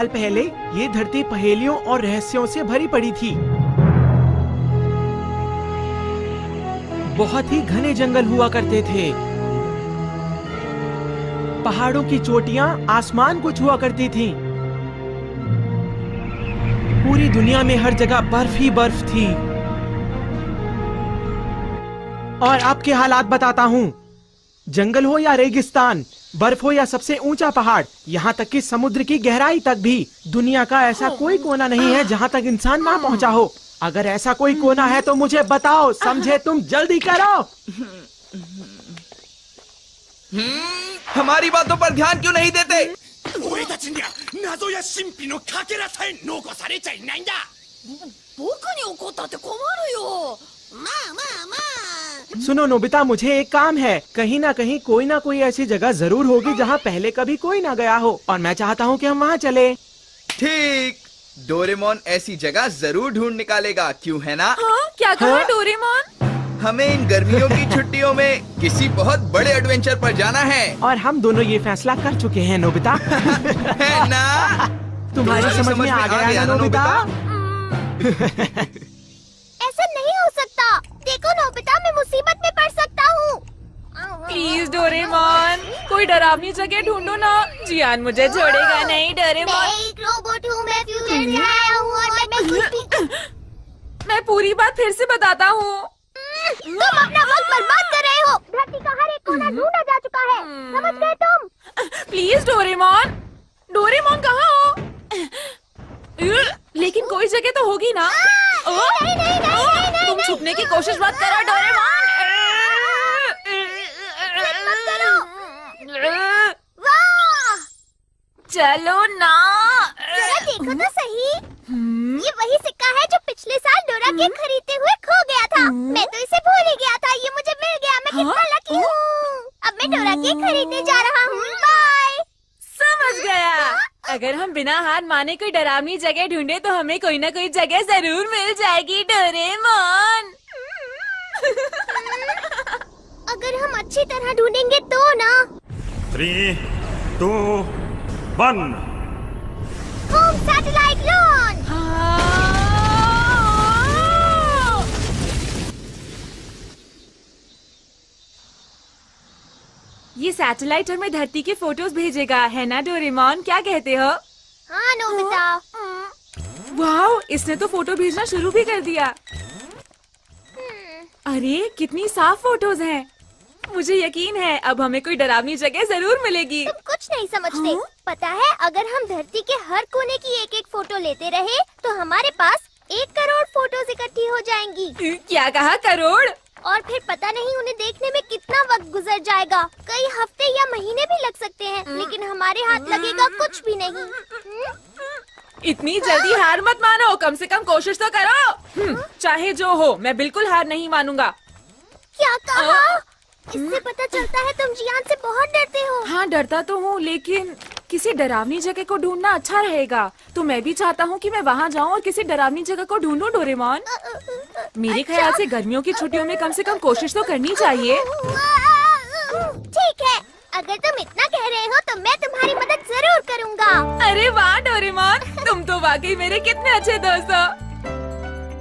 साल पहले ये धरती पहेलियों और रहस्यों से भरी पड़ी थी। बहुत ही घने जंगल हुआ करते थे। पहाड़ों की चोटियां आसमान को छुआ करती थीं। पूरी दुनिया में हर जगह बर्फ ही बर्फ थी। और आपके हालात बताता हूँ, जंगल हो या रेगिस्तान, बर्फ हो या सबसे ऊंचा पहाड़, यहाँ तक कि समुद्र की गहराई तक भी, दुनिया का ऐसा कोई कोना नहीं है जहाँ तक इंसान ना पहुँचा हो। अगर ऐसा कोई कोना है तो मुझे बताओ, समझे तुम? जल्दी करो। हमारी बातों पर ध्यान क्यों नहीं देते? सुनो नोबिता, मुझे एक काम है। कहीं ना कहीं कोई ना कोई ऐसी जगह जरूर होगी जहाँ पहले कभी कोई ना गया हो, और मैं चाहता हूँ कि हम वहाँ चले। ठीक, डोरेमोन ऐसी जगह जरूर ढूंढ निकालेगा, क्यों है ना? हाँ, क्या कहा डोरेमोन? हमें इन गर्मियों की छुट्टियों में किसी बहुत बड़े एडवेंचर पर जाना है। और हम दोनों ये फैसला कर चुके हैं नोबिता। है ना? तुम्हारी समझ में आ गया ना नोबिता? ऐसा नहीं हो सकता। देखो नोबिता, मैं मुसीबत में पड़ सकता हूँ। प्लीज डोरेमोन, कोई डरावनी जगह ढूंढो ना। जियान मुझे छोड़ेगा नहीं डोरेमोन। मैं एक रोबोट हूँ, मैं फ्यूचर से आया हूँ और मैं कुछ भी... मैं पूरी बात फिर से बताता हूँ। तुम अपना वक्त बर्बाद कर रहे हो। धरती का हर एक कोना ढूंढा जा चुका है, समझ गए तुम? प्लीज डोरेमोन, डोरेमोन कहाँ हो? लेकिन कोई जगह तो होगी ना। नहीं, तुम छुपने की कोशिश मत करो डोरेमोन। वाह! चलो ना। जरा देखो तो सही। ये वही सिक्का है जो पिछले साल डोरा केक खरीदते हुए खो गया था। मैं तो इसे भूल ही गया था। ये मुझे मिल गया। मैं कितना लकी हूँ। अब मैं डोरा केक खरीदने जा रहा हूँ। बाय। समझ गया। अगर हम बिना हार माने कोई डरावनी जगह ढूंढे तो हमें कोई ना कोई जगह जरूर मिल जाएगी डोरेमोन। अगर हम अच्छी तरह ढूंढेंगे तो ना। 3, 2, 1। Home satellite launch. ये सैटेलाइट हमें धरती के फोटोज भेजेगा, है ना डोरेमोन? क्या कहते हो? हाँ नोबिता। वाह, इसने तो फोटो भेजना शुरू भी कर दिया। अरे कितनी साफ फोटोज हैं। मुझे यकीन है अब हमें कोई डरावनी जगह जरूर मिलेगी। तुम कुछ नहीं समझते। पता है, अगर हम धरती के हर कोने की एक एक फोटो लेते रहे तो हमारे पास 1 करोड़ फोटोज इकट्ठी हो जाएंगी। क्या कहा? करोड़? और फिर पता नहीं उन्हें देखने में कितना वक्त गुजर जाएगा। कई हफ्ते या महीने भी लग सकते हैं, लेकिन हमारे हाथ लगेगा कुछ भी नहीं। इतनी जल्दी हार मत मानो, कम से कम कोशिश तो करो। चाहे जो हो, मैं बिल्कुल हार नहीं मानूंगा। क्या कहा? इससे पता चलता है तुम जियान से बहुत डरते हो। हाँ, डरता तो हूँ, लेकिन किसी डरावनी जगह को ढूंढना अच्छा रहेगा। तो मैं भी चाहता हूँ कि मैं वहाँ जाऊँ और किसी डरावनी जगह को ढूंढूं डोरेमोन। मेरे ख्याल से गर्मियों की छुट्टियों में कम से कम कोशिश तो करनी चाहिए। ठीक है, अगर तुम इतना कह रहे हो तो मैं तुम्हारी मदद जरूर करूँगा। अरे वाह डोरेमोन, तुम तो वाकई मेरे कितने अच्छे दोस्त हो।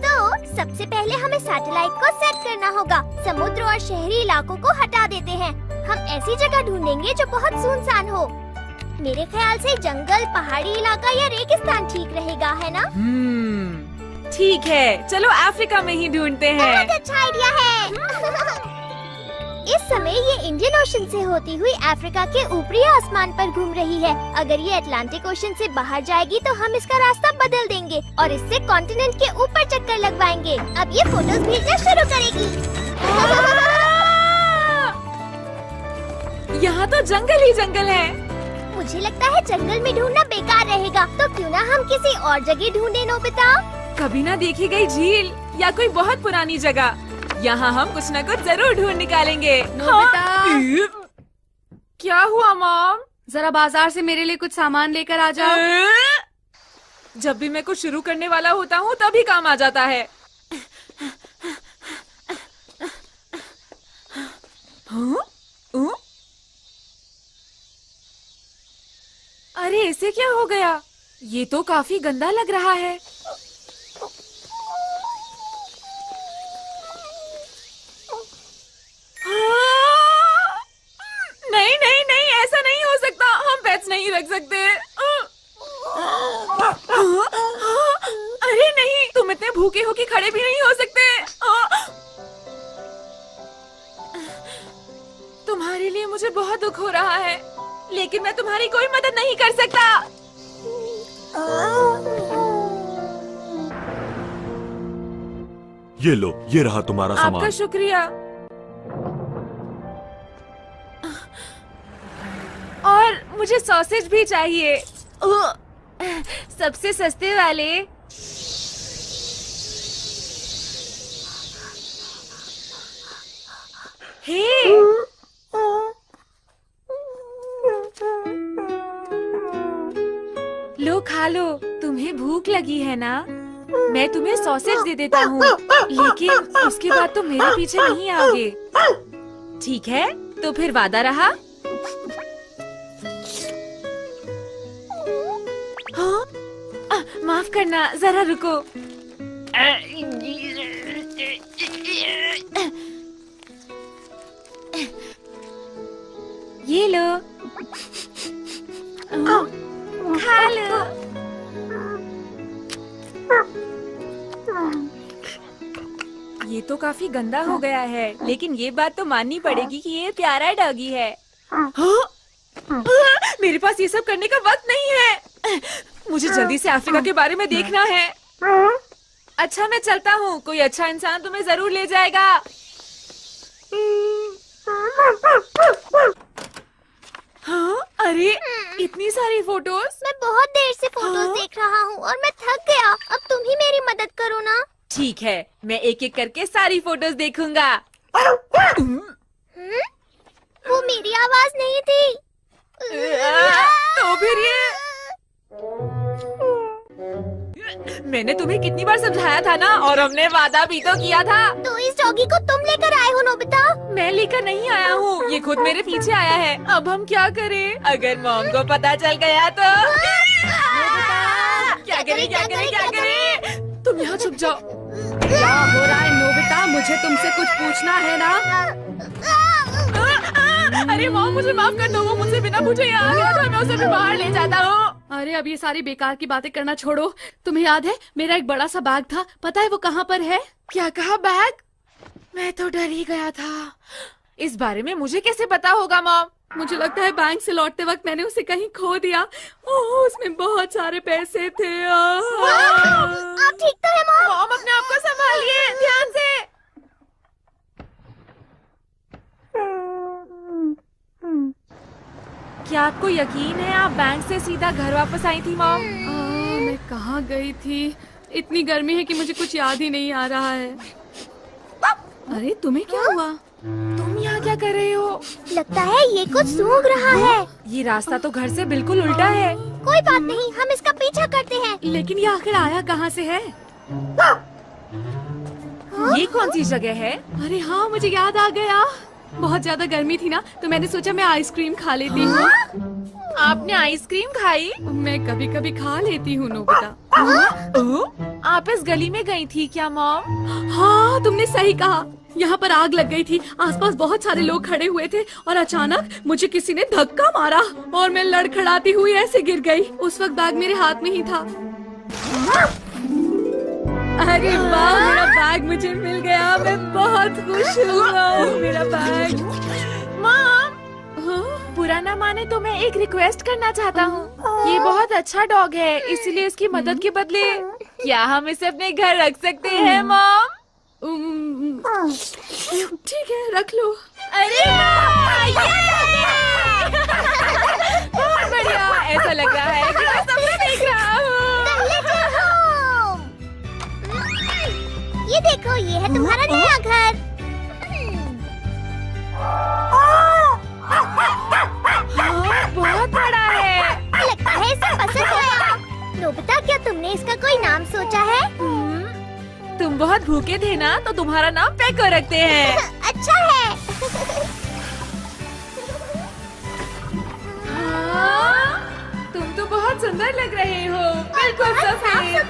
तो सबसे पहले हमें सैटेलाइट को सेट करना होगा। समुद्र और शहरी इलाकों को हटा देते हैं। हम ऐसी जगह ढूंढेंगे जो बहुत सुनसान हो। मेरे ख्याल से जंगल, पहाड़ी इलाका या रेगिस्तान ठीक रहेगा, है ना? ठीक है, चलो अफ्रीका में ही ढूंढते हैं। बहुत अच्छा आइडिया है। इस समय ये इंडियन ओशन से होती हुई अफ्रीका के ऊपरी आसमान पर घूम रही है। अगर ये अटलांटिक ओशन से बाहर जाएगी तो हम इसका रास्ता बदल देंगे और इससे कॉन्टिनेंट के ऊपर चक्कर लगवाएंगे। अब ये फोटोज भेजना शुरू करेगी। यहाँ तो जंगल ही जंगल है। मुझे लगता है जंगल में ढूंढना बेकार रहेगा, तो क्यों ना हम किसी और जगह ढूंढे नोबिता? कभी ना देखी गई झील या कोई बहुत पुरानी जगह। यहाँ हम कुछ न कुछ जरूर ढूंढ निकालेंगे। नोबिता, क्या हुआ मॉम? जरा बाजार से मेरे लिए कुछ सामान लेकर आ जाओ। जब भी मैं कुछ शुरू करने वाला होता हूँ तभी काम आ जाता है। अरे इसे क्या हो गया? ये तो काफी गंदा लग रहा है। नहीं नहीं नहीं, ऐसा नहीं हो सकता। हम पेट्स नहीं रख सकते। अरे नहीं, तुम इतने भूखे हो कि खड़े भी नहीं हो सकते। तुम्हारे लिए मुझे बहुत दुख हो रहा है, लेकिन मैं तुम्हारी कोई मदद नहीं कर सकता। ये लो, ये रहा तुम्हारा आपका सामान। शुक्रिया। और मुझे सॉसेज भी चाहिए, सबसे सस्ते वाले। हे, लो खा लो, तुम्हें भूख लगी है ना? मैं तुम्हें सॉसेज दे देता हूँ, लेकिन उसके बाद तुम मेरे पीछे नहीं आओगे, ठीक है? तो फिर वादा रहा। हाँ? माफ करना, जरा रुको। ये लो, खा लो। ये तो काफी गंदा हो गया है, लेकिन ये बात तो माननी पड़ेगी कि ये प्यारा डॉगी है। हाँ? मेरे पास ये सब करने का वक्त नहीं है। मुझे जल्दी से अफ्रीका के बारे में देखना है। अच्छा, मैं चलता हूँ। कोई अच्छा इंसान तुम्हें जरूर ले जाएगा। हाँ? अरे इतनी सारी फोटोज। मैं बहुत देर से फोटोज देख रहा हूँ और मैं थक गया। अब तुम ही मेरी मदद करो ना। ठीक है, मैं एक एक करके सारी फोटोज देखूंगा। वो मेरी आवाज नहीं थी। तो फिर ये मैंने तुम्हें कितनी बार समझाया था ना, और हमने वादा भी तो किया था। तो इस डॉगी को तुम लेकर आए हो नोबिता? मैं लेकर नहीं आया हूँ, ये खुद मेरे पीछे आया है। अब हम क्या करें? अगर मॉम को पता चल गया तो क्या करें, क्या करें, क्या करें? तुम यहाँ छुप जाओ। क्या हो रहा है नोबिता? मुझे तुमसे कुछ पूछना है ना? अरे मॉम, मुझे माफ कर दो। वो मुझसे बिना पूछे यहाँ आ गया था, मैं उसे बाहर ले जाता हूँ। अरे अब ये सारी बेकार की बातें करना छोड़ो। तुम्हें याद है मेरा एक बड़ा सा बैग था? पता है वो कहाँ पर है? क्या कहा? बैग? मैं तो डर ही गया था। इस बारे में मुझे कैसे पता होगा मॉम? मुझे लगता है बैंक से लौटते वक्त मैंने उसे कहीं खो दिया। ओह, उसमें बहुत सारे पैसे थे। आप ठीक तो है मॉम? मॉम, अपने आप को संभालिए, ध्यान से। क्या आपको यकीन है आप बैंक से सीधा घर वापस आई थी मॉम? मैं कहाँ गई थी? इतनी गर्मी है कि मुझे कुछ याद ही नहीं आ रहा है। अरे तुम्हें क्या हुआ? तुम यहाँ क्या कर रहे हो? लगता है ये कुछ सूंघ रहा है। ये रास्ता तो घर से बिल्कुल उल्टा है। कोई बात नहीं, हम इसका पीछा करते हैं। लेकिन ये आखिर आया कहाँ से है? ये कौन सी जगह है? अरे हाँ, मुझे याद आ गया। बहुत ज्यादा गर्मी थी ना, तो मैंने सोचा मैं आइसक्रीम खा लेती हूँ। आपने आइसक्रीम खाई? मैं कभी कभी खा लेती हूँ नोबिता। आप इस गली में गई थी क्या मॉम? हाँ, तुमने सही कहा। यहाँ पर आग लग गई थी, आसपास बहुत सारे लोग खड़े हुए थे और अचानक मुझे किसी ने धक्का मारा और मैं लड़खड़ाती हुई ऐसे गिर गई। उस वक्त बैग मेरे हाथ में ही था। अरे वाह, मेरा बैग मुझे मिल गया। मैं बहुत खुश हूँ। मेरा बैग। मॉम, बुरा ना माने तो मैं एक रिक्वेस्ट करना चाहता हूँ। ये बहुत अच्छा डॉग है, इसलिए इसकी मदद के बदले क्या हम इसे अपने घर रख सकते हैं मॉम? ठीक है, रख लो। अरे बहुत बढ़िया। ऐसा लग रहा है कि मैं सपना देख रहा हूँ। ये देखो, ये है तुम्हारा नया घर। हाँ, बहुत बड़ा है। लगता है इसे पसंद आया। नोबिता, क्या तुमने इसका कोई नाम सोचा है? तुम बहुत भूखे थे ना, तो तुम्हारा नाम पेको रखते हैं। अच्छा है। हाँ, तुम तो बहुत बहुत सुंदर लग रहे हो, बिल्कुल सफेद।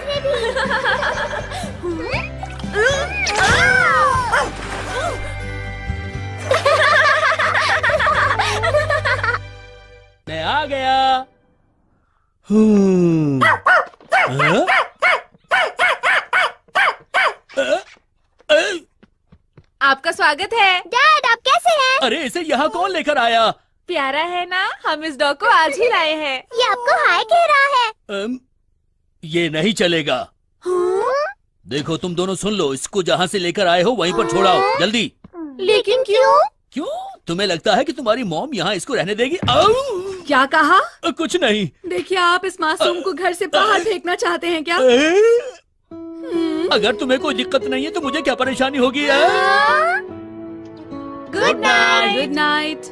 मैं आ गया। आपका स्वागत है। डैड, आप कैसे हैं? अरे इसे यहाँ कौन लेकर आया? प्यारा है ना, हम इस डॉग को आज ही लाए हैं। ये आपको हाय कह रहा है। ये नहीं चलेगा। देखो तुम दोनों सुन लो, इसको जहाँ से लेकर आए हो वहीं पर छोड़ाओ जल्दी। लेकिन क्यों? क्यों? तुम्हें लगता है कि तुम्हारी मॉम यहाँ इसको रहने देगी? क्या कहा? कुछ नहीं। देखिए, आप इस मासूम को घर से बाहर फेंकना चाहते हैं क्या? अगर तुम्हें कोई दिक्कत नहीं है तो मुझे क्या परेशानी होगी? Good night. Good night.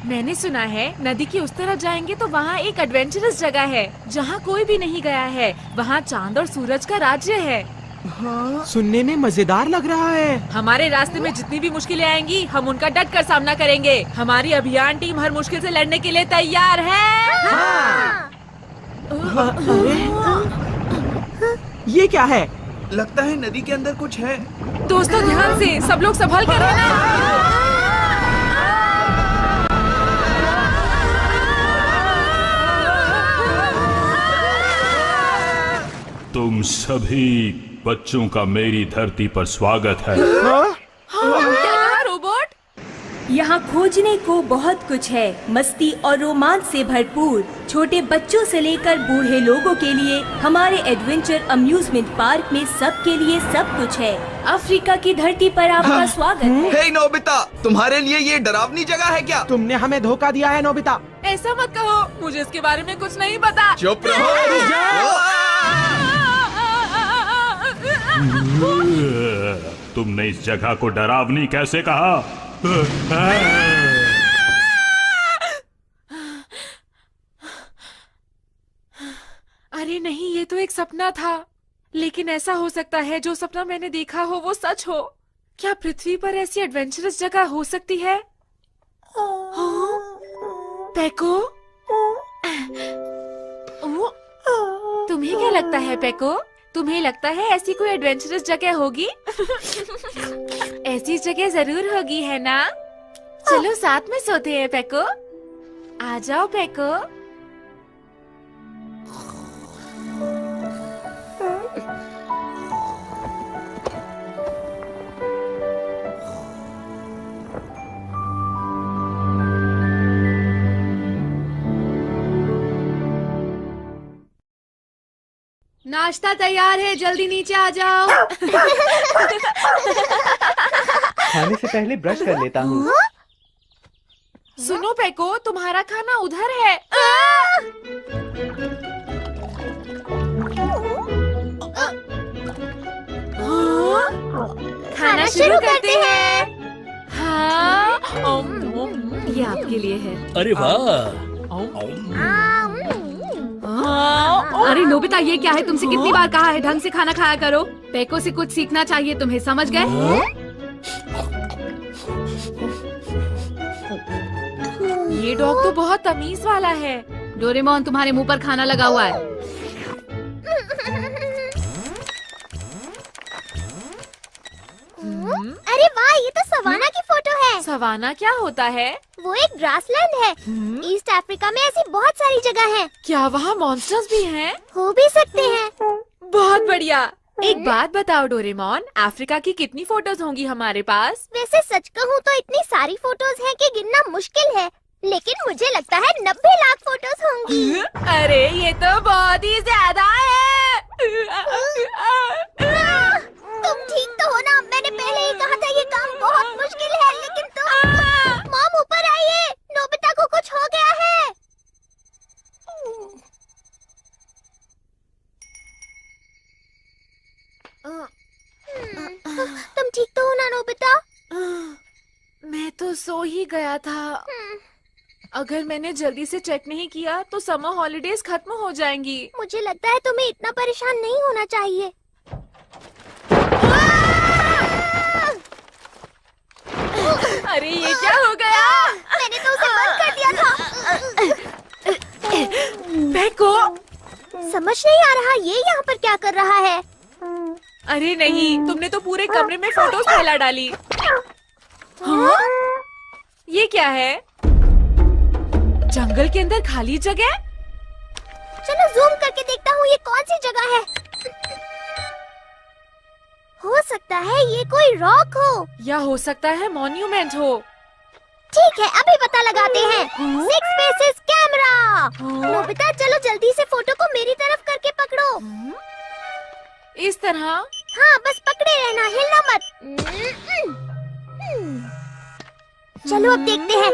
मैंने सुना है नदी की उस तरफ जाएंगे तो वहाँ एक एडवेंचरस जगह है जहाँ कोई भी नहीं गया है। वहाँ चांद और सूरज का राज्य है। सुनने में मजेदार लग रहा है। हमारे रास्ते में जितनी भी मुश्किलें आएंगी हम उनका डट कर सामना करेंगे। हमारी अभियान टीम हर मुश्किल से लड़ने के लिए तैयार है। ये क्या है? लगता है नदी के अंदर कुछ है। दोस्तों ध्यान से, सब लोग संभल कर रहना। तुम सभी बच्चों का मेरी धरती पर स्वागत है। क्या कहा रोबोट? यहाँ खोजने को बहुत कुछ है, मस्ती और रोमांच से भरपूर। छोटे बच्चों से लेकर बूढ़े लोगों के लिए हमारे एडवेंचर अम्यूजमेंट पार्क में सबके लिए सब कुछ है। अफ्रीका की धरती पर आपका स्वागत है। हे नोबिता, तुम्हारे लिए ये डरावनी जगह है क्या? तुमने हमें धोखा दिया है नोबिता। ऐसा मत कहो, मुझे इसके बारे में कुछ नहीं पता। चुप रहो। तुमने इस जगह को डरावनी कैसे कहा? अरे नहीं, ये तो एक सपना था। लेकिन ऐसा हो सकता है जो सपना मैंने देखा हो वो सच हो। क्या पृथ्वी पर ऐसी एडवेंचरस जगह हो सकती है? पैको, तुम्हें क्या लगता है पैको? तुम्हें लगता है ऐसी कोई एडवेंचरस जगह होगी? ऐसी जगह जरूर होगी, है ना? चलो साथ में सोते हैं पैको। आ जाओ पैको। नाश्ता तैयार है, जल्दी नीचे आ जाओ। खाने से पहले ब्रश कर लेता हूँ। सुनो पैको, तुम्हारा खाना उधर है। खाना शुरू करते हैं। हाँ, ये आपके लिए है। अरे वाह। अरे नोबिता, ये क्या है? तुमसे कितनी बार कहा है ढंग से खाना खाया करो। पैको से कुछ सीखना चाहिए तुम्हें, समझ गए? ये डॉग तो बहुत तमीज वाला है। डोरेमोन, तुम्हारे मुंह पर खाना लगा हुआ है। अरे वाह, ये तो सवाना की फोटो है। सवाना क्या होता है? वो एक ग्रासलैंड है। ईस्ट अफ्रीका में ऐसी बहुत सारी जगह हैं। क्या वहाँ मॉन्स्टर्स भी हैं? हो भी सकते हैं। बहुत बढ़िया। एक बात बताओ डोरेमोन, अफ्रीका की कितनी फोटोज होंगी हमारे पास? वैसे सच कहूँ तो इतनी सारी फोटोज हैं कि गिनना मुश्किल है, लेकिन मुझे लगता है 90 लाख फोटोज होंगी। अरे ये तो बहुत ही ज्यादा है। तुम ठीक तो हो ना? मैंने पहले ही कहा था ये काम बहुत मुश्किल है, लेकिन तुम। मॉम ऊपर आइए, नोबिता को कुछ हो गया है। तुम ठीक तो हो ना नोबिता? मैं तो सो ही गया था। अगर मैंने जल्दी से चेक नहीं किया तो समर हॉलिडेज खत्म हो जाएंगी। मुझे लगता है तुम्हें इतना परेशान नहीं होना चाहिए। अरे ये क्या हो गया? मैंने तो उसे बंद कर दिया था। पेको, समझ नहीं आ रहा ये यहाँ पर क्या कर रहा है। अरे नहीं, तुमने तो पूरे कमरे में फोटोज फैला डाली। हाँ? ये क्या है? जंगल के अंदर खाली जगह? चलो जूम करके देखता हूँ ये कौन सी जगह है। हो सकता है ये कोई रॉक हो या हो सकता है मॉन्यूमेंट हो। ठीक है, अभी पता लगाते हैं। 6 फेसेस कैमरा। नोबिता चलो जल्दी से फोटो को मेरी तरफ करके पकड़ो। इस तरह? हाँ बस पकड़े रहना, हिलना मत। चलो अब देखते हैं।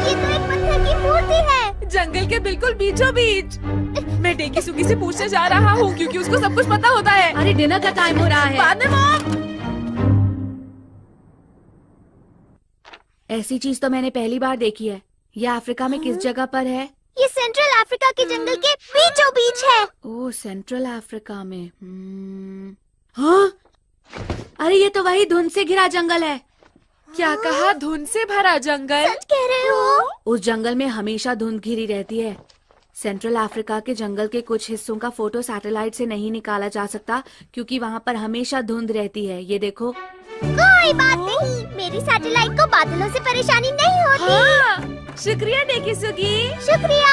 ये तो एक पत्थर की मूर्ति है। जंगल के बिल्कुल बीचों बीच। मैं डेकी सुगी से पूछने जा रहा हूँ क्योंकि उसको सब कुछ पता होता है। अरे डिनर का टाइम हो रहा है। बाद में मॉम। ऐसी चीज तो मैंने पहली बार देखी है। ये अफ्रीका में किस जगह पर है? ये सेंट्रल अफ्रीका के जंगल के बीचों बीच है। ओह, सेंट्रल अफ्रीका में। हाँ? अरे ये तो वही धुंध से घिरा जंगल है। क्या कहा? धुंध से भरा जंगल? सच कह रहे हो? उस जंगल में हमेशा धुंध घिरी रहती है। सेंट्रल अफ्रीका के जंगल के कुछ हिस्सों का फोटो सैटेलाइट से नहीं निकाला जा सकता क्योंकि वहाँ पर हमेशा धुंध रहती है। ये देखो। कोई बात नहीं, मेरी सैटेलाइट को बादलों से परेशानी नहीं होती। हाँ, शुक्रिया डेकी सुगी। शुक्रिया।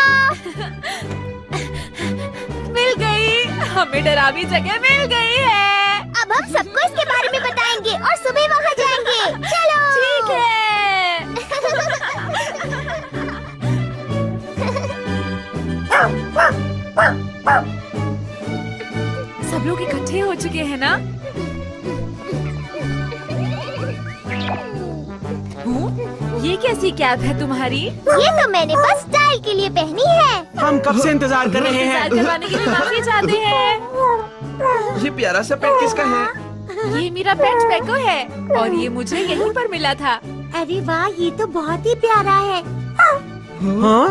मिल गई, हमें डरावनी जगह मिल गई है। अब हम सबको इसके बारे में बताएंगे और सुबह वहाँ जाएंगे। चलो। ठीक है। सब लोग इकट्ठे हो चुके हैं ना? ये कैसी कैप है तुम्हारी? ये तो मैंने बस स्टाइल के लिए पहनी है। हम कब से इंतजार कर रहे इंतजार हैं। करवाने के लिए माफी चाहते हैं। ये प्यारा सा पेट किसका है? ये मेरा पेट पेको है और ये मुझे यहीं पर मिला था। अरे वाह, ये तो बहुत ही प्यारा है। हाँ?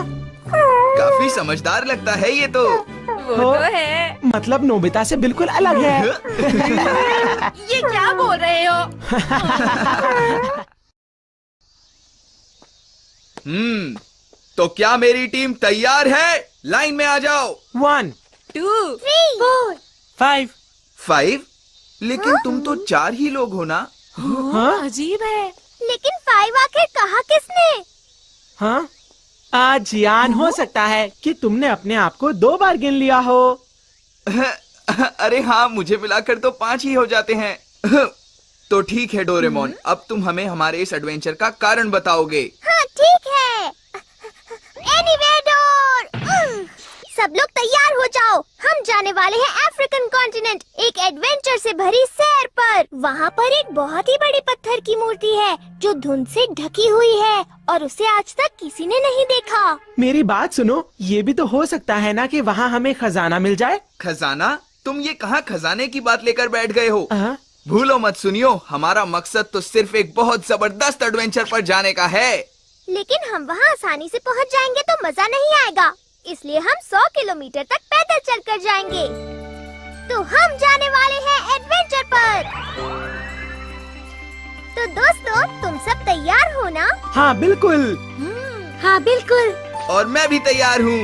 काफी समझदार लगता है ये तो। वो तो है। मतलब नोबिता से बिल्कुल अलग है। ये क्या बोल रहे हो? तो क्या मेरी टीम तैयार है? लाइन में आ जाओ। 1, 2, 3, 4। 5। 5? लेकिन तुम तो 4 ही लोग हो ना? हाँ? अजीब है। लेकिन 5 आखिर कहा किसने? हाँ? आज यान हो सकता है कि तुमने अपने आप को 2 बार गिन लिया हो। अरे हाँ, मुझे मिलाकर तो 5 ही हो जाते हैं। तो ठीक है डोरेमोन, अब तुम हमें हमारे इस एडवेंचर का कारण बताओगे। हाँ ठीक है। एनीवेडोर। सब लोग तैयार हो जाओ, हम जाने वाले हैं अफ्रीकन कॉन्टिनेंट, एक एडवेंचर से भरी सैर पर। वहाँ पर एक बहुत ही बड़ी पत्थर की मूर्ति है जो धुंध से ढकी हुई है और उसे आज तक किसी ने नहीं देखा। मेरी बात सुनो, ये भी तो हो सकता है ना कि वहाँ हमें खजाना मिल जाए। खजाना? तुम ये कहाँ खजाने की बात लेकर बैठ गए हो? भूलो मत सुनियो, हमारा मकसद तो सिर्फ एक बहुत जबरदस्त एडवेंचर पर जाने का है। लेकिन हम वहाँ आसानी से पहुँच जाएंगे तो मजा नहीं आएगा, इसलिए हम 100 किलोमीटर तक पैदल चलकर जाएंगे। तो हम जाने वाले हैं एडवेंचर पर। तो दोस्तों, तुम सब तैयार हो ना? हाँ बिल्कुल। हाँ बिल्कुल। और मैं भी तैयार हूँ।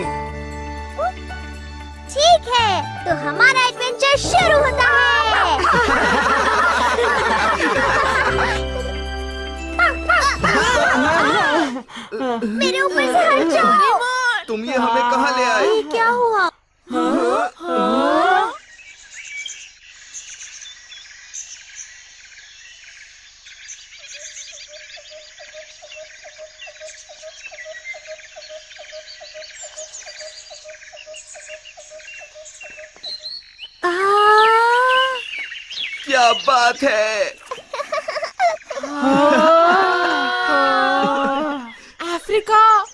ठीक है, तो हमारा एडवेंचर शुरू होता है। मेरे ऊपर से हट जाओ। तुम ये हमें कहाँ ले आए? ये क्या हुआ? क्या बात है? अफ्रीका,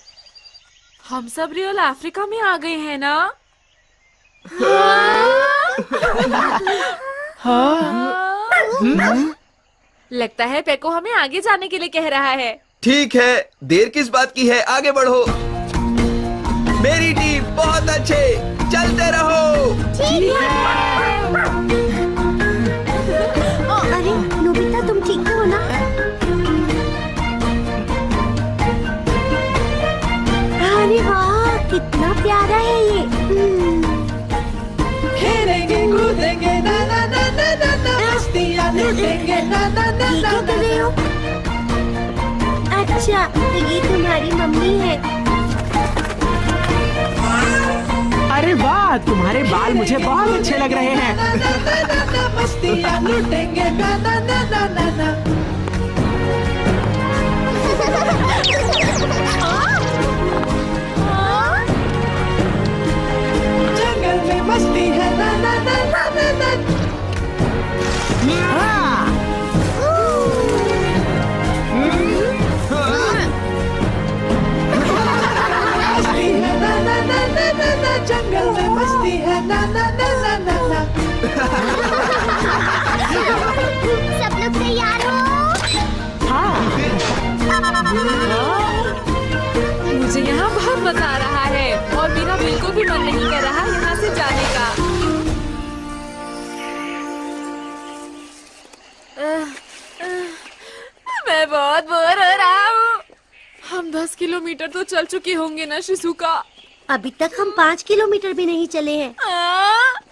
हम सब रियल अफ्रीका में आ गए हैं ना? लगता है पेको हमें आगे जाने के लिए कह रहा है। ठीक है, देर किस बात की है, आगे बढ़ो। मेरी टीम बहुत अच्छे, चलते रहो। ठीक है। अरे नोबिता, तुम ठीक हो ना? कितना प्यारा है ये। खेलेंगे कूदेंगे ना ना ना ना ना ना, मस्तियाँ लूटेंगे ना ना ना ये ना क्या कर रहे हो? अच्छा, तो ये तुम्हारी मम्मी है। अरे वाह, तुम्हारे बाल मुझे बहुत अच्छे लग रहे हैं। ना ना ना ना ना, मस्तियाँ लूटेंगे ना ना ना ना ना ना। जंगल में मस्ती है ना ना ना ना ना ना। मस्ती है ना ना ना ना ना ना, जंगल में मस्ती है ना ना ना ना ना ना। सब लोग तैयार हो? मुझे यहाँ बहुत मजा आ रहा है और मेरा बिल्कुल भी मन नहीं कर रहा यहाँ से जाने का। मैं बहुत बोर हो रहा हूँ। हम 10 किलोमीटर तो चल चुके होंगे ना शिजुका? अभी तक हम 5 किलोमीटर भी नहीं चले हैं।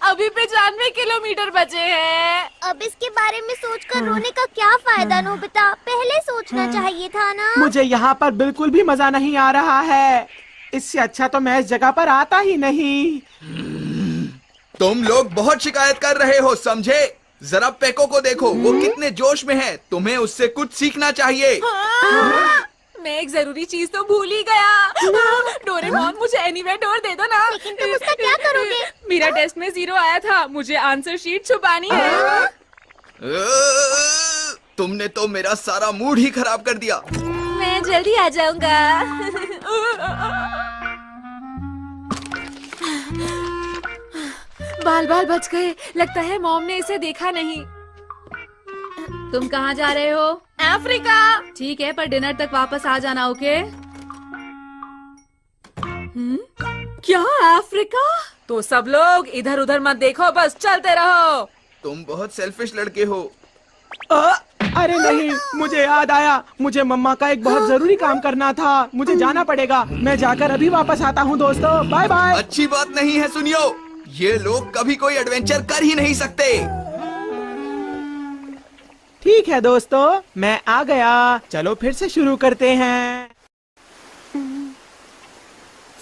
अभी 95 किलोमीटर बचे हैं। अब इसके बारे में सोचकर रोने का क्या फायदा नोबिता? पहले सोचना चाहिए था ना। मुझे यहाँ पर बिल्कुल भी मजा नहीं आ रहा है। इससे अच्छा तो मैं इस जगह पर आता ही नहीं। तुम लोग बहुत शिकायत कर रहे हो, समझे? जरा पेको को देखो, वो कितने जोश में है। तुम्हें उससे कुछ सीखना चाहिए। मैं एक जरूरी चीज तो भूल ही गया। डोरेमोन, मुझे एनीवेयर डोर दे दो ना। लेकिन तुम उसका क्या करोगे? मेरा टेस्ट में 0 आया था, मुझे आंसर शीट छुपानी है। तुमने तो मेरा सारा मूड ही खराब कर दिया। मैं जल्दी आ जाऊंगा। बाल बाल बच गए। लगता है मॉम ने इसे देखा नहीं। तुम कहाँ जा रहे हो? अफ्रीका। ठीक है, पर डिनर तक वापस आ जाना, ओके? क्या अफ्रीका? तो सब लोग इधर उधर मत देखो, बस चलते रहो। तुम बहुत सेल्फिश लड़के हो। अरे नहीं, मुझे याद आया। मुझे मम्मा का एक बहुत जरूरी काम करना था। मुझे जाना पड़ेगा। मैं जाकर अभी वापस आता हूँ दोस्तों। Bye bye. अच्छी बात नहीं है, सुनियो। ये लोग कभी कोई एडवेंचर कर ही नहीं सकते। ठीक है दोस्तों, मैं आ गया। चलो फिर से शुरू करते हैं।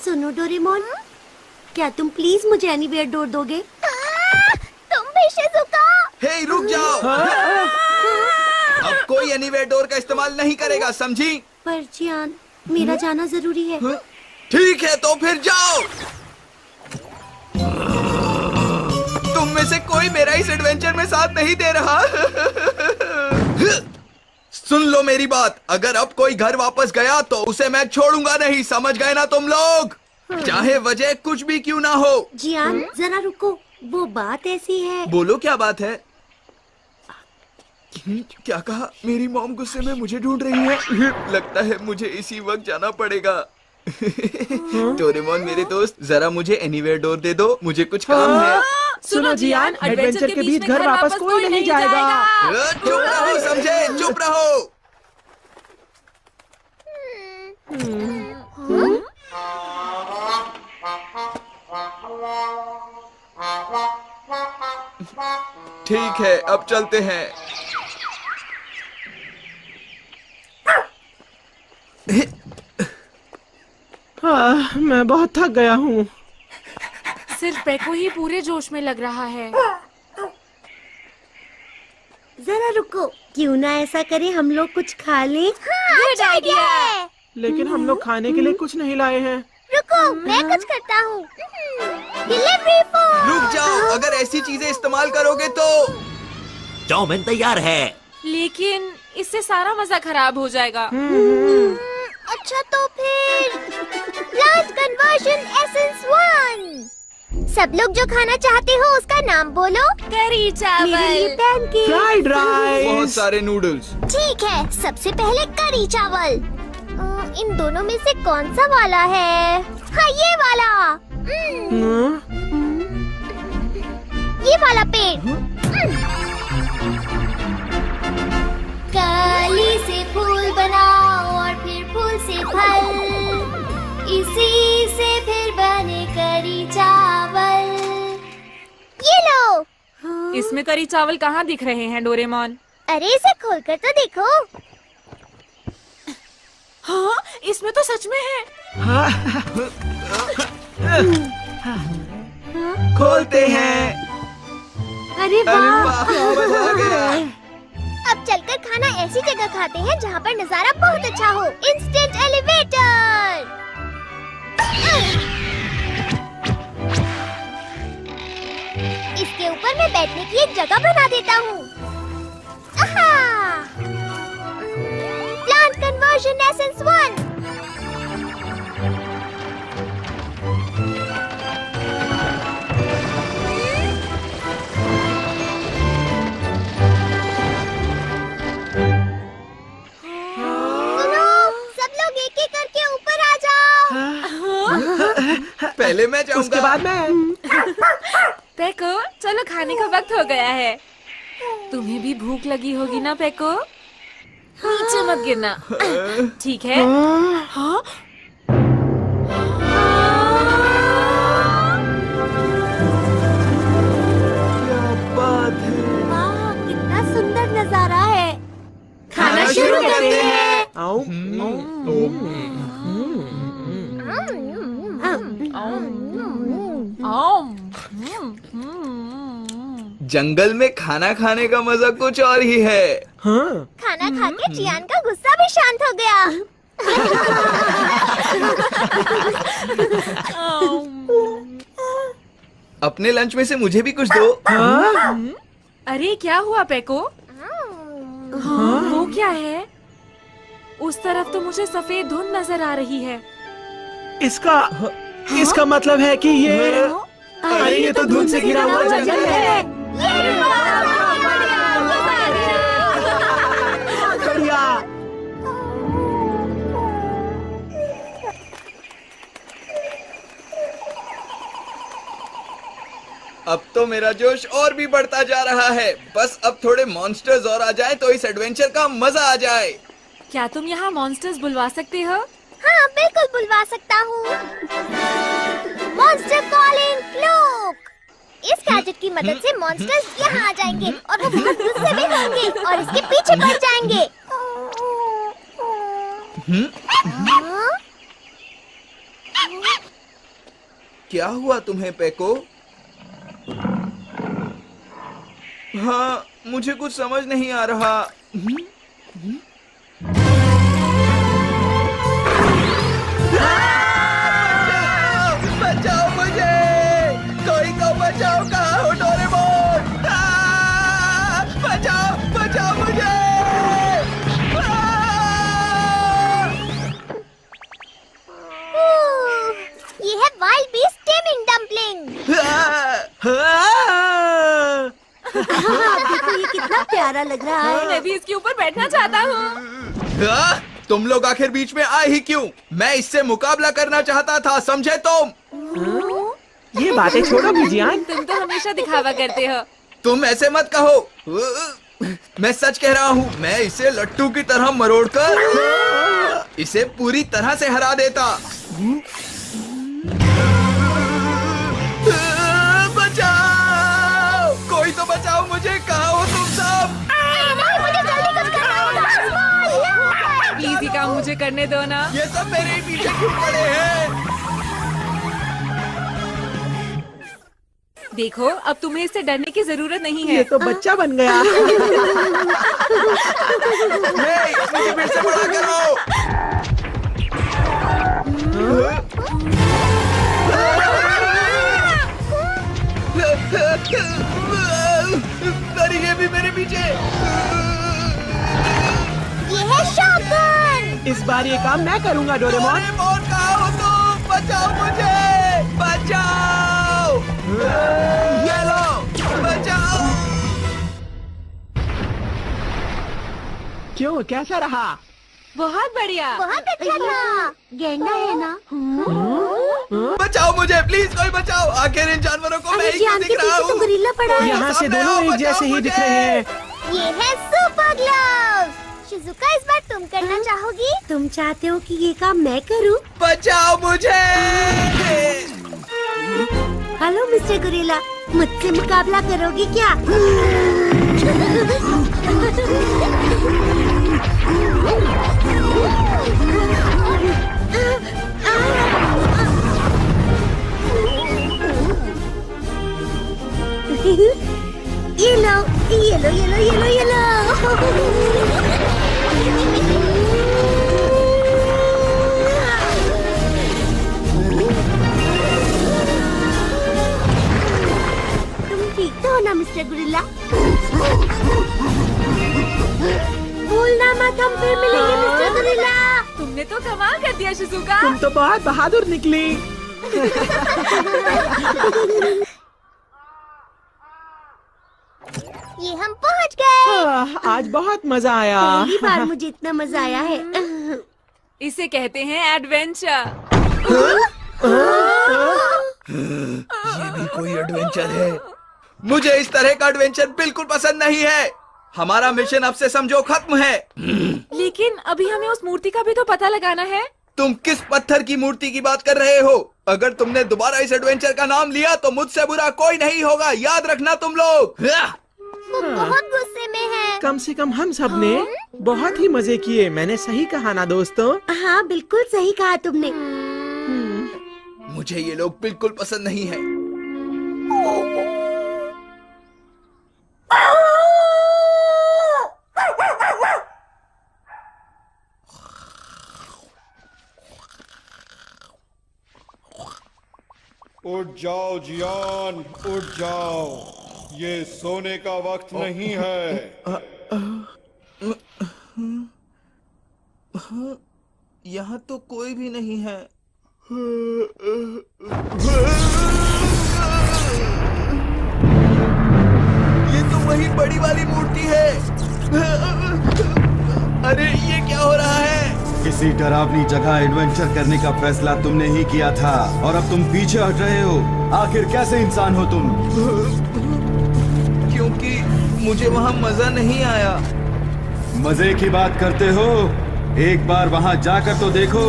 सुनो डोरेमोन, क्या तुम प्लीज मुझे एनीवेयर डोर दोगे? तुम भी शिजुका। हे, रुक जाओ। अब कोई एनीवेयर डोर का इस्तेमाल नहीं करेगा, समझी? पर जियान, मेरा जाना जरूरी है। ठीक है, तो फिर जाओ। तुम में से कोई मेरा इस एडवेंचर में साथ नहीं दे रहा। सुन लो मेरी बात, अगर अब कोई घर वापस गया तो उसे मैं छोड़ूंगा नहीं, समझ गए ना तुम लोग? चाहे वजह कुछ भी क्यों ना हो। जियान, जरा रुको। वो बात ऐसी है। बोलो, क्या बात है? क्या कहा? मेरी मॉम गुस्से में मुझे ढूंढ रही है। लगता है मुझे इसी वक्त जाना पड़ेगा। डोरेमोन मेरे दोस्त, जरा मुझे एनीवेयर डोर दे दो, मुझे कुछ काम है। सुनो जियान, एडवेंचर के बीच घर वापस कोई नहीं जाएगा। चुप रहो, समझे? चुप रहो। ठीक है, अब चलते हैं। मैं बहुत थक गया हूँ। सिर्फ पेको ही पूरे जोश में लग रहा है। जरा रुको, क्यों ना ऐसा करें, हम लोग कुछ खा लें? Good idea. लेकिन हम लोग खाने के लिए कुछ नहीं लाए हैं। रुको, मैं कुछ करता हूँ। Delivery for. रुक जाओ, अगर ऐसी चीजें इस्तेमाल करोगे तो। चाउमीन तैयार है। लेकिन इससे सारा मजा खराब हो जाएगा। अच्छा, तो फिर प्लांट कन्वर्जन एसेंस 1। सब लोग जो खाना चाहते हो उसका नाम बोलो। करी चावल, मेरे लिए पैनकेक, फ्राइड राइस, बहुत सारे नूडल्स। ठीक है, सबसे पहले करी चावल। इन दोनों में से कौन सा वाला है? हाँ, ये वाला। ये वाला पेड़। कली से फूल बनाओ और फिर फूल से फल, इसी से फिर करी चावल। ये लो। इसमें करी चावल कहाँ दिख रहे हैं डोरेमोन? अरे इसे खोलकर तो देखो। हाँ, इसमें तो सच में है। खोलते हैं। अरे वाह, क्या मजा आ गया। अब चलकर खाना ऐसी जगह खाते हैं जहाँ पर नजारा बहुत अच्छा हो। Instant elevator. इसके ऊपर मैं बैठने की एक जगह बना देता हूँ। Plant conversion essence 1। पहले मैं जाऊंगा। उसके बाद मैं। पेको, चलो खाने का वक्त हो गया है। तुम्हें भी भूख लगी होगी ना पेको? नीचे मत गिरना, ठीक है? हाँ? क्या बात है। वाह, कितना सुंदर नजारा है। खाना शुरू करते हैं। आओ। जंगल में खाना खाने का मजा कुछ और ही है। हाँ। खाना खा के चियान का गुस्सा भी शांत हो गया। अपने लंच में से मुझे भी कुछ दो। अरे क्या हुआ पेको? वो क्या है? उस तरफ तो मुझे सफेद धुंध नजर आ रही है। इसका मतलब है कि ये अरे ये तो धुंध से घिरा हुआ जंगल है। बढ़िया। अब तो मेरा जोश और भी बढ़ता जा रहा है। बस अब थोड़े मॉन्स्टर्स और आ जाए तो इस एडवेंचर का मजा आ जाए। क्या तुम यहाँ मॉन्स्टर्स बुलवा सकते हो? हाँ, बिल्कुल बुलवा सकता हूँ। Monster calling cloak. इस गैजेट की मदद से मॉन्स्टर्स यहाँ आ जाएंगे और वो बहुत गुस्से में होंगे और इसके पीछे पड़ जाएंगे। क्या हुआ तुम्हें पेको? हाँ, मुझे कुछ समझ नहीं आ रहा। बचाओ मुझे, कोई तो बचाओ। कहाँ हो डोरेमोन? बचाओ बचाओ मुझे। ये है वाइल्ड बीस्ट टेमिंग डम्पलिंग। देखो ये कितना प्यारा लग रहा है। मैं भी इसके ऊपर बैठना चाहता हूँ। तुम लोग आखिर बीच में आए ही क्यों? मैं इससे मुकाबला करना चाहता था, समझे तुम? ये बातें छोड़ो बिजियान। तुम तो हमेशा दिखावा करते हो। तुम ऐसे मत कहो। मैं सच कह रहा हूँ। मैं इसे लट्टू की तरह मरोड़कर इसे पूरी तरह से हरा देता। बचाओ, कोई तो बचाओ मुझे। कहाँ हो तुम सब? मुझे जल्दी कुछ करना होगा। प्लीज ये काम मुझे करने दो ना। ये सब मेरे पीछे क्यों पड़े हैं? देखो, अब तुम्हें इससे डरने की जरूरत नहीं है। ये तो बच्चा बन गया। मुझे फिर से बड़ा करो। अरे ये भी मेरे पीछे। ये है शॉटगन। इस बार ये काम मैं करूंगा डोरेमोन। डोरेमोन कहाँ हो तुम? बचाओ मुझे, बचाओ। ये लो, बचाओ। क्यों, कैसा रहा? बहुत बढ़िया। बहुत अच्छा था। गेंडा है ना? बचाओ मुझे, प्लीज कोई बचाओ। आखिर इन जानवरों को मैं ही क्यों दिख रहा हूँ? गोरिल्ला पड़ा है। यहाँ से दोनों एक जैसे ही दिख रहे हैं। ये है सुपर ग्लव्स। शिजुका, इस बार तुम करना चाहोगी? तुम चाहते हो कि ये काम मैं करूं? बचाओ मुझे। हेलो मिस्टर गोरिल्ला, मुझसे मुकाबला करोगे क्या? ये लो, ये लो, ये लो, ये लो, ये लो। ठीक तो हो ना मिस्टर गोरिल्ला? भूलना मत, हम फिर मिलेंगे मिस्टर गोरिल्ला। तुमने तो कमाल कर दिया शिजुका। तुम तो बहुत बहादुर निकली। ये हम पहुंच गए। आज बहुत मजा आया। पहली बार मुझे इतना मजा आया है। इसे कहते हैं एडवेंचर। ये भी कोई एडवेंचर है? मुझे इस तरह का एडवेंचर बिल्कुल पसंद नहीं है। हमारा मिशन अब से समझो खत्म है। लेकिन अभी हमें उस मूर्ति का भी तो पता लगाना है। तुम किस पत्थर की मूर्ति की बात कर रहे हो? अगर तुमने दोबारा इस एडवेंचर का नाम लिया तो मुझसे बुरा कोई नहीं होगा, याद रखना तुम लोग। वो बहुत गुस्से में है। कम से कम हम सब ने बहुत ही मजे किए। मैंने सही कहा ना दोस्तों? हाँ बिल्कुल सही कहा तुमने। मुझे ये लोग बिल्कुल पसंद नहीं है। उठ जाओ जियान, उठ जाओ। ये सोने का वक्त नहीं है। यहाँ तो कोई भी नहीं है। ये तो वही बड़ी वाली मूर्ति है। अरे ये क्या हो रहा है? किसी डरावनी जगह एडवेंचर करने का फैसला तुमने ही किया था और अब तुम पीछे हट रहे हो। आखिर कैसे इंसान हो तुम? क्योंकि मुझे वहाँ मजा नहीं आया। मजे की बात करते हो? एक बार वहाँ जाकर तो देखो,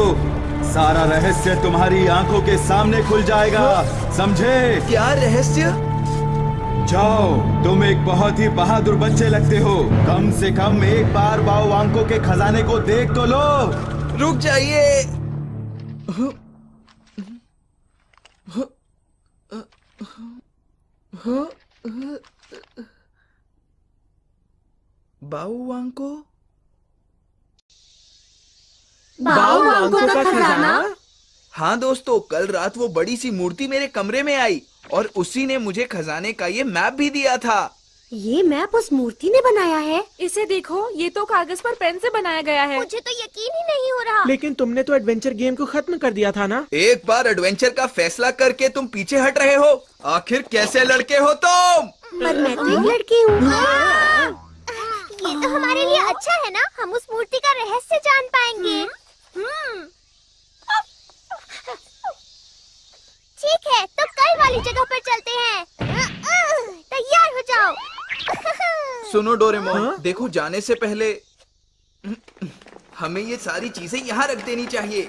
सारा रहस्य तुम्हारी आंखों के सामने खुल जाएगा, समझे? क्या रहस्य? जाओ, तुम एक बहुत ही बहादुर बच्चे लगते हो। कम से कम एक बार बाओ वांको के खजाने को देख तो लो। रुक जाइए। बाओ वांको? बाओ वांको का खजाना? हाँ दोस्तों, कल रात वो बड़ी सी मूर्ति मेरे कमरे में आई और उसी ने मुझे खजाने का ये मैप भी दिया था। ये मैप उस मूर्ति ने बनाया है? इसे देखो, ये तो कागज पर पेन से बनाया गया है। मुझे तो यकीन ही नहीं हो रहा। लेकिन तुमने तो एडवेंचर गेम को खत्म कर दिया था ना? एक बार एडवेंचर का फैसला करके तुम पीछे हट रहे हो। आखिर कैसे लड़के हो तुम? पर मैं तो एक लड़की हूँ। ये तो हमारे लिए अच्छा है ना, हम उस मूर्ति का रहस्य जान पाएंगे। ठीक है, तो कल वाली जगह पर चलते हैं। तैयार हो जाओ। सुनो डोरेमोन, देखो जाने से पहले हमें ये सारी चीजें यहाँ रख देनी चाहिए।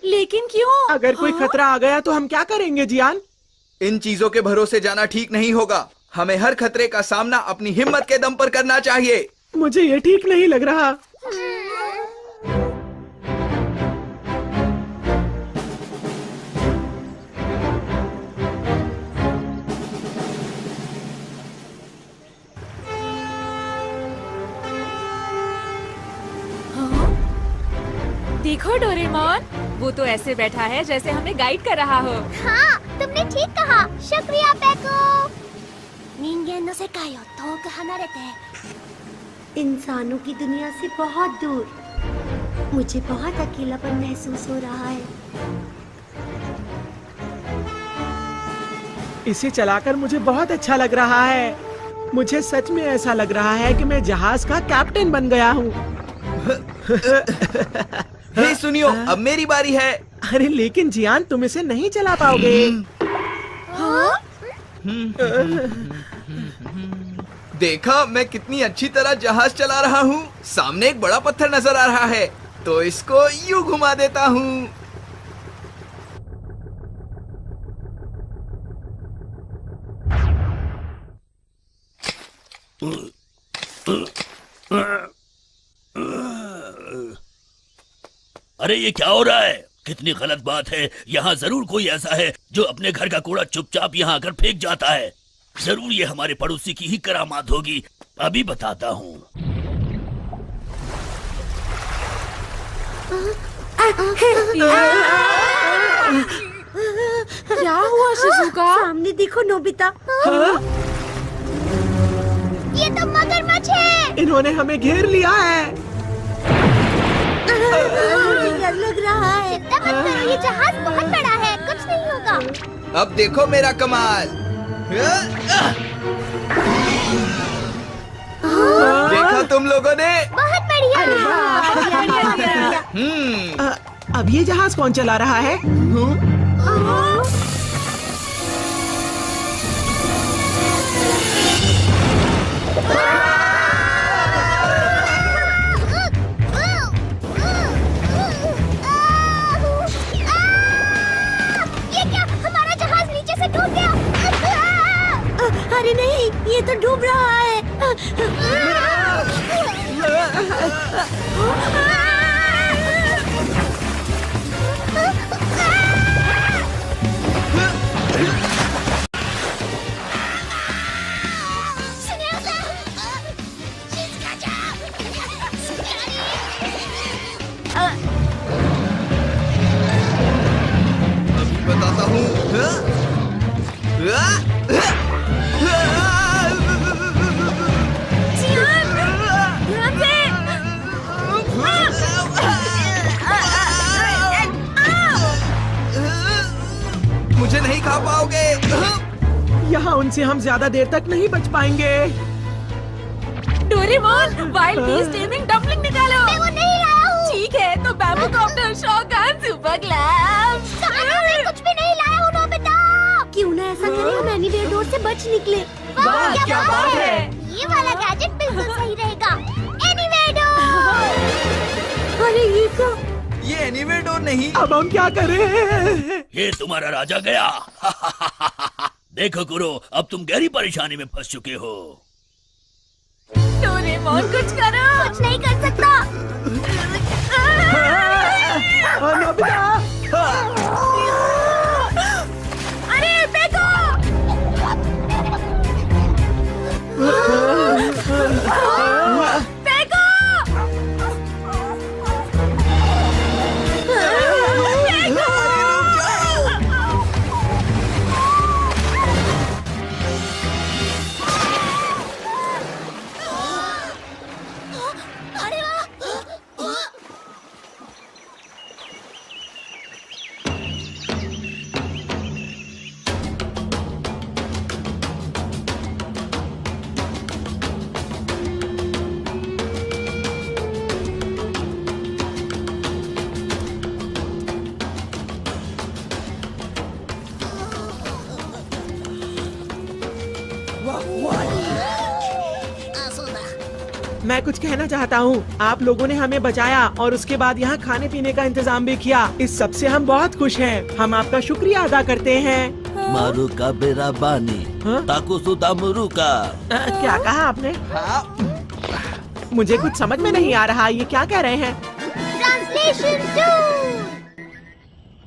लेकिन क्यों? अगर कोई खतरा आ गया तो हम क्या करेंगे जियान? इन चीजों के भरोसे जाना ठीक नहीं होगा। हमें हर खतरे का सामना अपनी हिम्मत के दम पर करना चाहिए। मुझे ये ठीक नहीं लग रहा। देखो डोरेमोन, वो तो ऐसे बैठा है जैसे हमें गाइड कर रहा हो। हाँ, तुमने ठीक कहा। शुक्रिया पेको। निंगेन नो सेकाई ओ तोकु हानारेते। इंसानों की दुनिया से बहुत दूर। मुझे बहुत अकेलापन महसूस हो रहा है। इसे चलाकर मुझे बहुत अच्छा लग रहा है। मुझे सच में ऐसा लग रहा है कि मैं जहाज का कैप्टन बन गया हूँ। हे सुनियो, अब मेरी बारी है। अरे लेकिन जियान, तुम इसे नहीं चला पाओगे। देखा मैं कितनी अच्छी तरह जहाज चला रहा हूँ। सामने एक बड़ा पत्थर नजर आ रहा है, तो इसको यूं घुमा देता हूँ। अरे ये क्या हो रहा है? कितनी गलत बात है। यहाँ जरूर कोई ऐसा है जो अपने घर का कूड़ा चुपचाप यहाँ आकर फेंक जाता है। जरूर ये हमारे पड़ोसी की ही करामात होगी। अभी बताता हूँ। क्या हुआ शिजुका? सामने देखो नोबिता। ये तो मगरमच्छ है। इन्होंने हमें घेर लिया है। डर लग रहा है। चिंता मत करो, ये जहाज बहुत बड़ा है, कुछ नहीं होगा। अब देखो मेरा कमाल। देखा तुम लोगों ने? बहुत बढ़िया। अब ये जहाज कौन चला रहा है? ये क्या? हमारा जहाज नीचे से टूट गया। अरे नहीं, ये तो डूब रहा है। बताता हूँ। मुझे नहीं खा पाओगे। यहाँ उनसे हम ज्यादा देर तक नहीं बच पाएंगे। Doraemon, wild beast taming dumpling निकालो। मैं वो नहीं लाया हूँ। ठीक है, तो bamboo copter, shotgun, super gloves. मैं कुछ भी नहीं लाया हूँ नोबिता। क्यों ना ऐसा करें, हम एनीवेयर डोर से बच निकले। वाह, क्या बात है। ये वाला गैजेट बिल्कुल सही रहेगा। Anywhere door. अरे ये क्या? ये एनीवेयर डोर नहीं। अब हम क्या करें? ये तुम्हारा राजा गया। देखो कुरो, अब तुम गहरी परेशानी में फंस चुके हो। डोरेमोन कुछ करो। कुछ नहीं कर सकता। अरे फेंको। फेंको। अरे वाह। मैं कुछ कहना चाहता हूँ। आप लोगों ने हमें बचाया और उसके बाद यहाँ खाने पीने का इंतजाम भी किया। इस सब से हम बहुत खुश हैं। हम आपका शुक्रिया अदा करते हैं। मारुका बेराबानी, ताकुसुदा मुरुका। क्या कहा आपने? मुझे कुछ समझ में नहीं आ रहा। ये क्या कह रहे हैं? ट्रांसलेशन 2।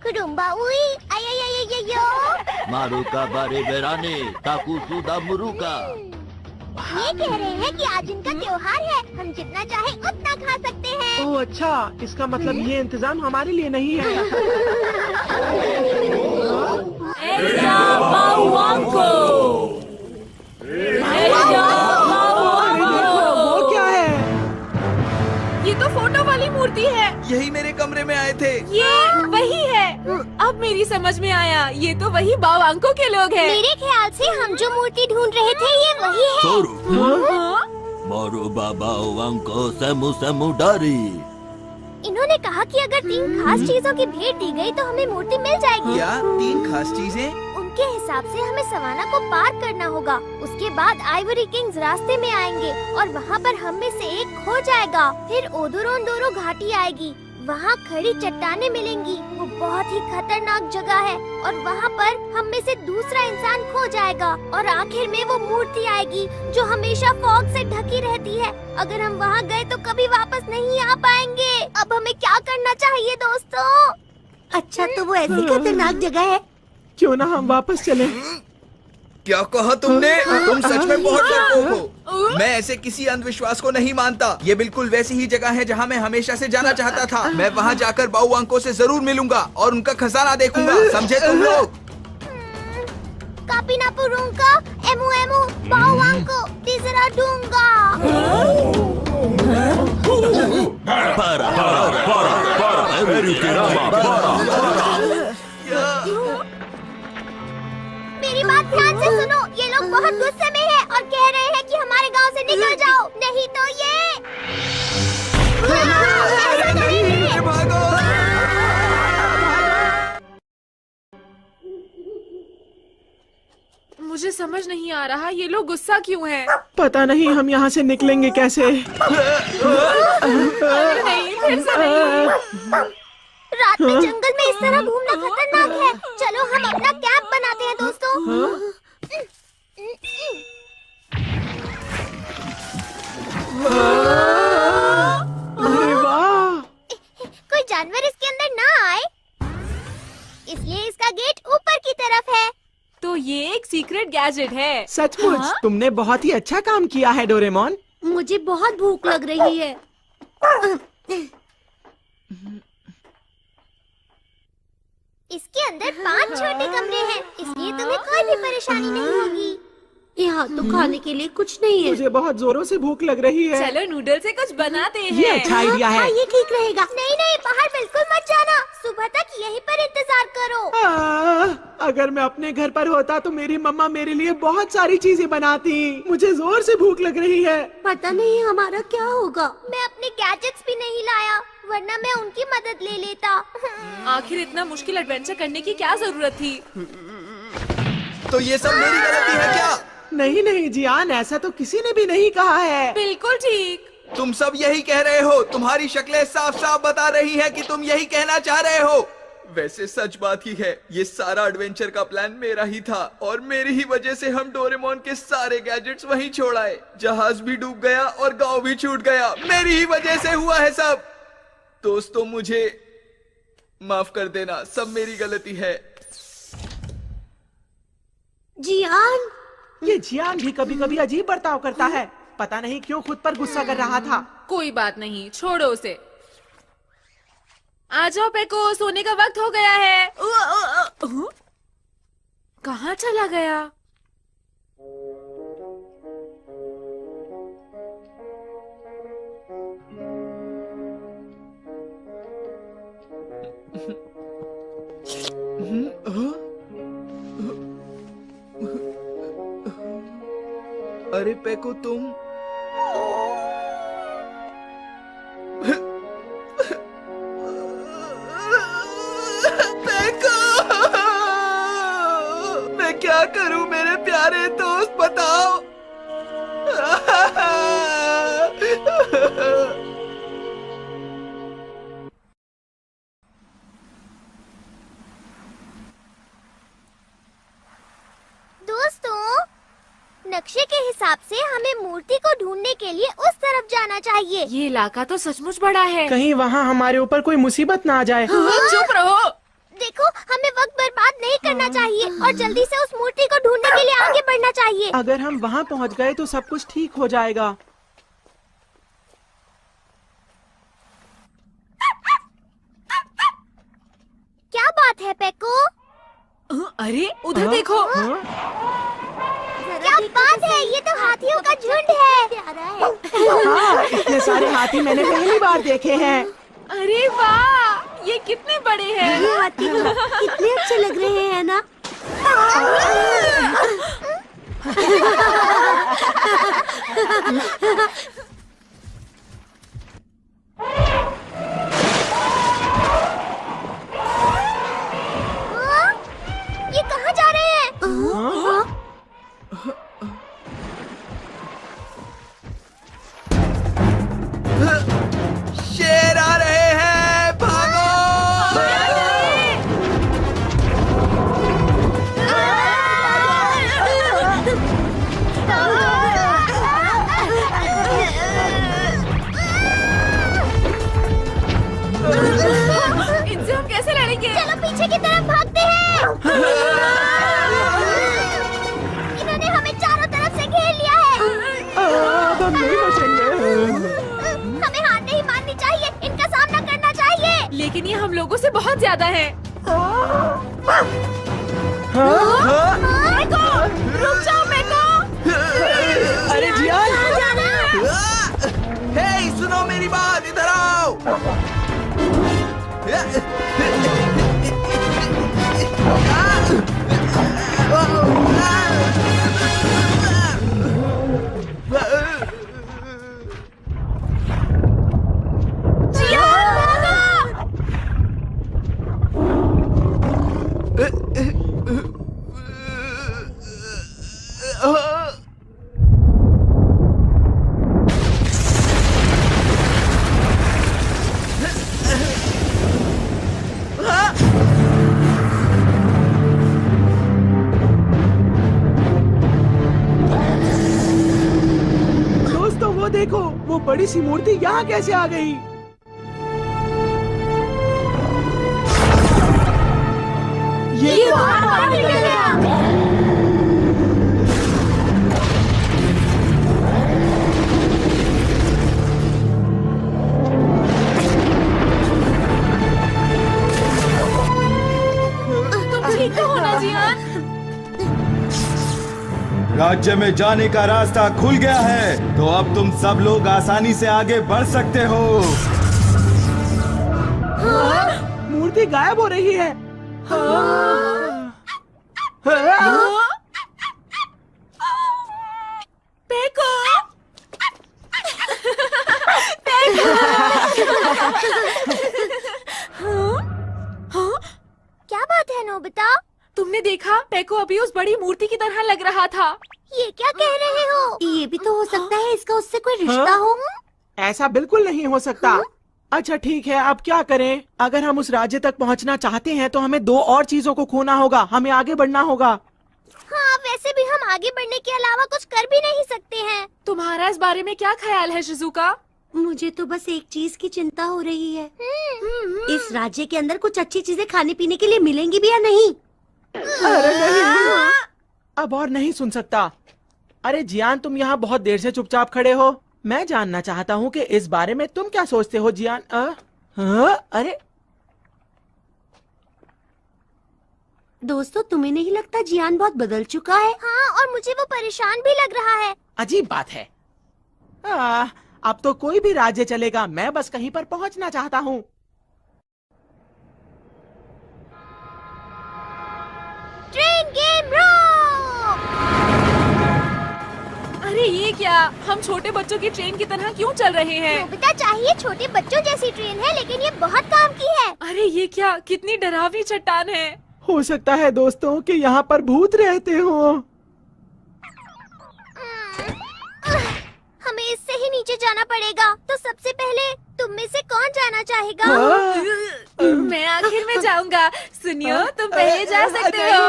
कुडुम्बा उई आया मारुका बारे बेरानी, ताकुसुदा मुरुका। ये कह रहे हैं कि आज इनका त्योहार है, हम जितना चाहे उतना खा सकते हैं। ओह अच्छा, इसका मतलब ये इंतजाम हमारे लिए नहीं है। वो क्या है? ये तो फोटो वाली मूर्ति है। यही मेरे कमरे में आए थे। ये वही है। अब मेरी समझ में आया, ये तो वही बावांको के लोग हैं। मेरे ख्याल से हम जो मूर्ति ढूंढ रहे थे ये वही है। मारो बाबा वांको सेमु सेमु डारी। इन्होंने कहा कि अगर 3 खास चीजों की भेंट दी गई तो हमें मूर्ति मिल जाएगी। क्या 3 खास चीजें? उनके हिसाब से हमें सवाना को पार करना होगा। उसके बाद आइवरी किंग्स रास्ते में आएंगे और वहाँ पर हम में से एक खो जाएगा। फिर ओदुरोंदोरो घाटी आएगी। वहाँ खड़ी चट्टानें मिलेंगी। वो बहुत ही खतरनाक जगह है और वहाँ पर हम में से दूसरा इंसान खो जाएगा और आखिर में वो मूर्ति आएगी जो हमेशा फॉग से ढकी रहती है। अगर हम वहाँ गए तो कभी वापस नहीं आ पाएंगे। अब हमें क्या करना चाहिए दोस्तों? अच्छा, तो वो ऐसी खतरनाक जगह है। क्यों ना हम वापस चले? क्या कहा तुमने? तुम सच में बहुत डरपोक हो। मैं ऐसे किसी अंधविश्वास को नहीं मानता। ये बिल्कुल वैसी ही जगह है जहाँ मैं हमेशा से जाना चाहता था। मैं वहाँ जाकर बाउवांको से जरूर मिलूंगा और उनका खजाना देखूंगा। समझे तुम लोग? कापिनापुरुंका, एमू एमू, बाउवांको, दिजरा डूंगा। मेरी बात ध्यान से सुनो। ये लोग बहुत गुस्से में हैं और कह रहे हैं कि हमारे गांव से निकल जाओ, नहीं तो ये भागो। मुझे समझ नहीं आ रहा ये लोग गुस्सा क्यों हैं? पता नहीं हम यहाँ से निकलेंगे कैसे। नहीं, फिर से नहीं। रात में जंगल में इस तरह घूमना खतरनाक है। चलो हम अपना कैंप बनाते हैं दोस्तों। अरे वाह! कोई जानवर इसके अंदर ना आए, इसलिए इसका गेट ऊपर की तरफ है। तो ये एक सीक्रेट गैजेट है। सचमुच? हाँ? तुमने बहुत ही अच्छा काम किया है डोरेमोन। मुझे बहुत भूख लग रही है। इसके अंदर 5 छोटे कमरे हैं, इसलिए तुम्हें कोई भी परेशानी नहीं होगी। यहाँ तो खाने के लिए कुछ नहीं है। मुझे बहुत जोरों से भूख लग रही है। चलो नूडल से कुछ बनाते हैं। ये अच्छा आइडिया है। हाँ, ये ठीक रहेगा। नहीं नहीं, बाहर बिल्कुल मत जाना। सुबह तक यहीं पर इंतजार करो। अगर मैं अपने घर पर होता तो मेरी मम्मा मेरे लिए बहुत सारी चीजें बनाती। मुझे जोर से भूख लग रही है। पता नहीं हमारा क्या होगा। मैं अपने गैजेट्स भी नहीं लाया, वरना मैं उनकी मदद ले लेता। आखिर इतना मुश्किल एडवेंचर करने की क्या जरूरत थी? तो ये सब मेरी गलती है क्या? नहीं नहीं जियान, ऐसा तो किसी ने भी नहीं कहा है। बिल्कुल ठीक। तुम सब यही कह रहे हो। तुम्हारी शक्लें साफ साफ बता रही हैं कि तुम यही कहना चाह रहे हो। वैसे सच बात ही है, ये सारा एडवेंचर का प्लान मेरा ही था और मेरी ही वजह से हम डोरेमोन के सारे गैजेट्स वहीं छोड़ आए। जहाज भी डूब गया और गांव भी छूट गया। मेरी ही वजह से हुआ है सब। दोस्तों मुझे माफ कर देना, सब मेरी गलती है। जियान, ये जियान भी कभी कभी अजीब बर्ताव करता है। पता नहीं क्यों खुद पर गुस्सा कर रहा था। कोई बात नहीं, छोड़ो उसे। आ जाओ पेको, सोने का वक्त हो गया है। कहाँ चला गया? अरे पेको तुम पेको, मैं क्या करूं मेरे प्यारे दोस्त, बताओ। दोस्तों, नक्शे के हिसाब से हमें मूर्ति को ढूंढने के लिए उस तरफ जाना चाहिए। ये इलाका तो सचमुच बड़ा है। कहीं वहाँ हमारे ऊपर कोई मुसीबत ना आ जाए। चुप रहो। देखो, हमें वक्त बर्बाद नहीं करना चाहिए और जल्दी से उस मूर्ति को ढूंढने के लिए आगे बढ़ना चाहिए। अगर हम वहाँ पहुँच गए तो सब कुछ ठीक हो जाएगा। क्या बात है पेको? अरे उधर देखो। क्या बात है, ये तो हाथियों का झुंड है। हाँ, इतने सारे हाथी मैंने पहली बार देखे हैं। अरे वाह, ये कितने बड़े हैं। ये हाथी कितने अच्छे लग रहे हैं ना। ये कहाँ जा रहे हैं? शेर आ रहे हैं, बहुत ज्यादा है। मेको, रुक जाओ मेको। अरे जियान, हे सुनो मेरी बात, इधर आओ। दोस्तों वो देखो, वो बड़ी सी मूर्ति यहाँ कैसे आ गई? ये तो बाहर निकल गया। राज्य में जाने का रास्ता खुल गया है, तो अब तुम सब लोग आसानी से आगे बढ़ सकते हो। मूर्ति गायब हो रही है। पेको, क्या बात है नोबिता? तुमने देखा? पेको अभी उस बड़ी मूर्ति की तरह लग रहा था। ये क्या कह रहे हो? ये भी तो हो सकता है इसका उससे कोई रिश्ता हो। ऐसा बिल्कुल नहीं हो सकता। अच्छा ठीक है, अब क्या करें? अगर हम उस राज्य तक पहुंचना चाहते हैं तो हमें 2 और चीजों को खोना होगा। हमें आगे बढ़ना होगा। हाँ, वैसे भी हम आगे बढ़ने के अलावा कुछ कर भी नहीं सकते हैं। तुम्हारा इस बारे में क्या ख्याल है शिजुका? मुझे तो बस एक चीज की चिंता हो रही है। इस राज्य के अंदर कुछ अच्छी चीजें खाने पीने के लिए मिलेंगी भी या नहीं? अरे नहीं, अब और नहीं सुन सकता। अरे जियान, तुम यहाँ बहुत देर से चुपचाप खड़े हो। मैं जानना चाहता हूँ कि इस बारे में तुम क्या सोचते हो जियान? अरे दोस्तों, तुम्हें नहीं लगता जियान बहुत बदल चुका है? हाँ, और मुझे वो परेशान भी लग रहा है। अजीब बात है। अब तो कोई भी राज्य चलेगा, मैं बस कहीं पर पहुँचना चाहता हूँ। Train game rock! अरे ये क्या? हम छोटे बच्चों की ट्रेन की तरह क्यों चल रहे हैं? नोबिता, चाहिए छोटे बच्चों जैसी ट्रेन है, लेकिन ये बहुत काम की है। अरे ये क्या? कितनी डरावनी चट्टान है। हो सकता है दोस्तों कि यहाँ पर भूत रहते हो। हमें इससे ही नीचे जाना पड़ेगा। तो सबसे पहले तुम में से कौन जाना चाहेगा? मैं आखिर में जाऊंगा। सुनियो, तुम पहले जा सकते हो।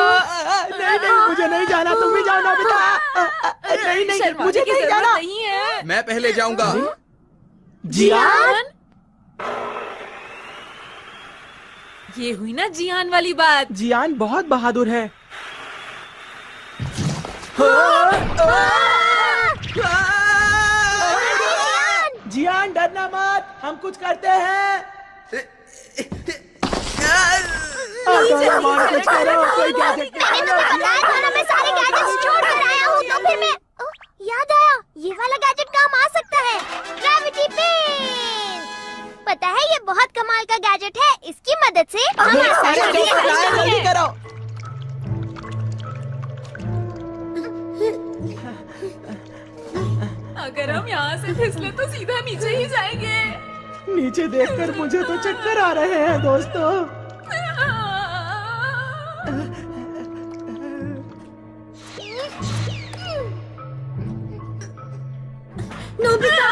नहीं, मुझे नहीं जाना। तुम भी जाओ नोबिता। नहीं, मुझे नहीं जाना। नहीं है। मैं पहले जाऊंगा। जियान? ये हुई ना जियान वाली बात। जियान बहुत बहादुर है। जियान, डरना मत, हम कुछ करते हैं। कुछ करो, कोई क्या सकता है? मैं सारे गैजेट्स छोड़ कर आया हूँ, तो फिर मैं याद आया, ये वाला गैजेट काम आ सकता है। Gravity pen. पता है, ये बहुत कमाल का गैजेट है। इसकी मदद से हम आसानी से करो। अगर हम यहाँ से फिसले तो सीधा नीचे ही जाएंगे। नीचे देखकर मुझे तो चक्कर आ रहे हैं दोस्तों। नोबिता!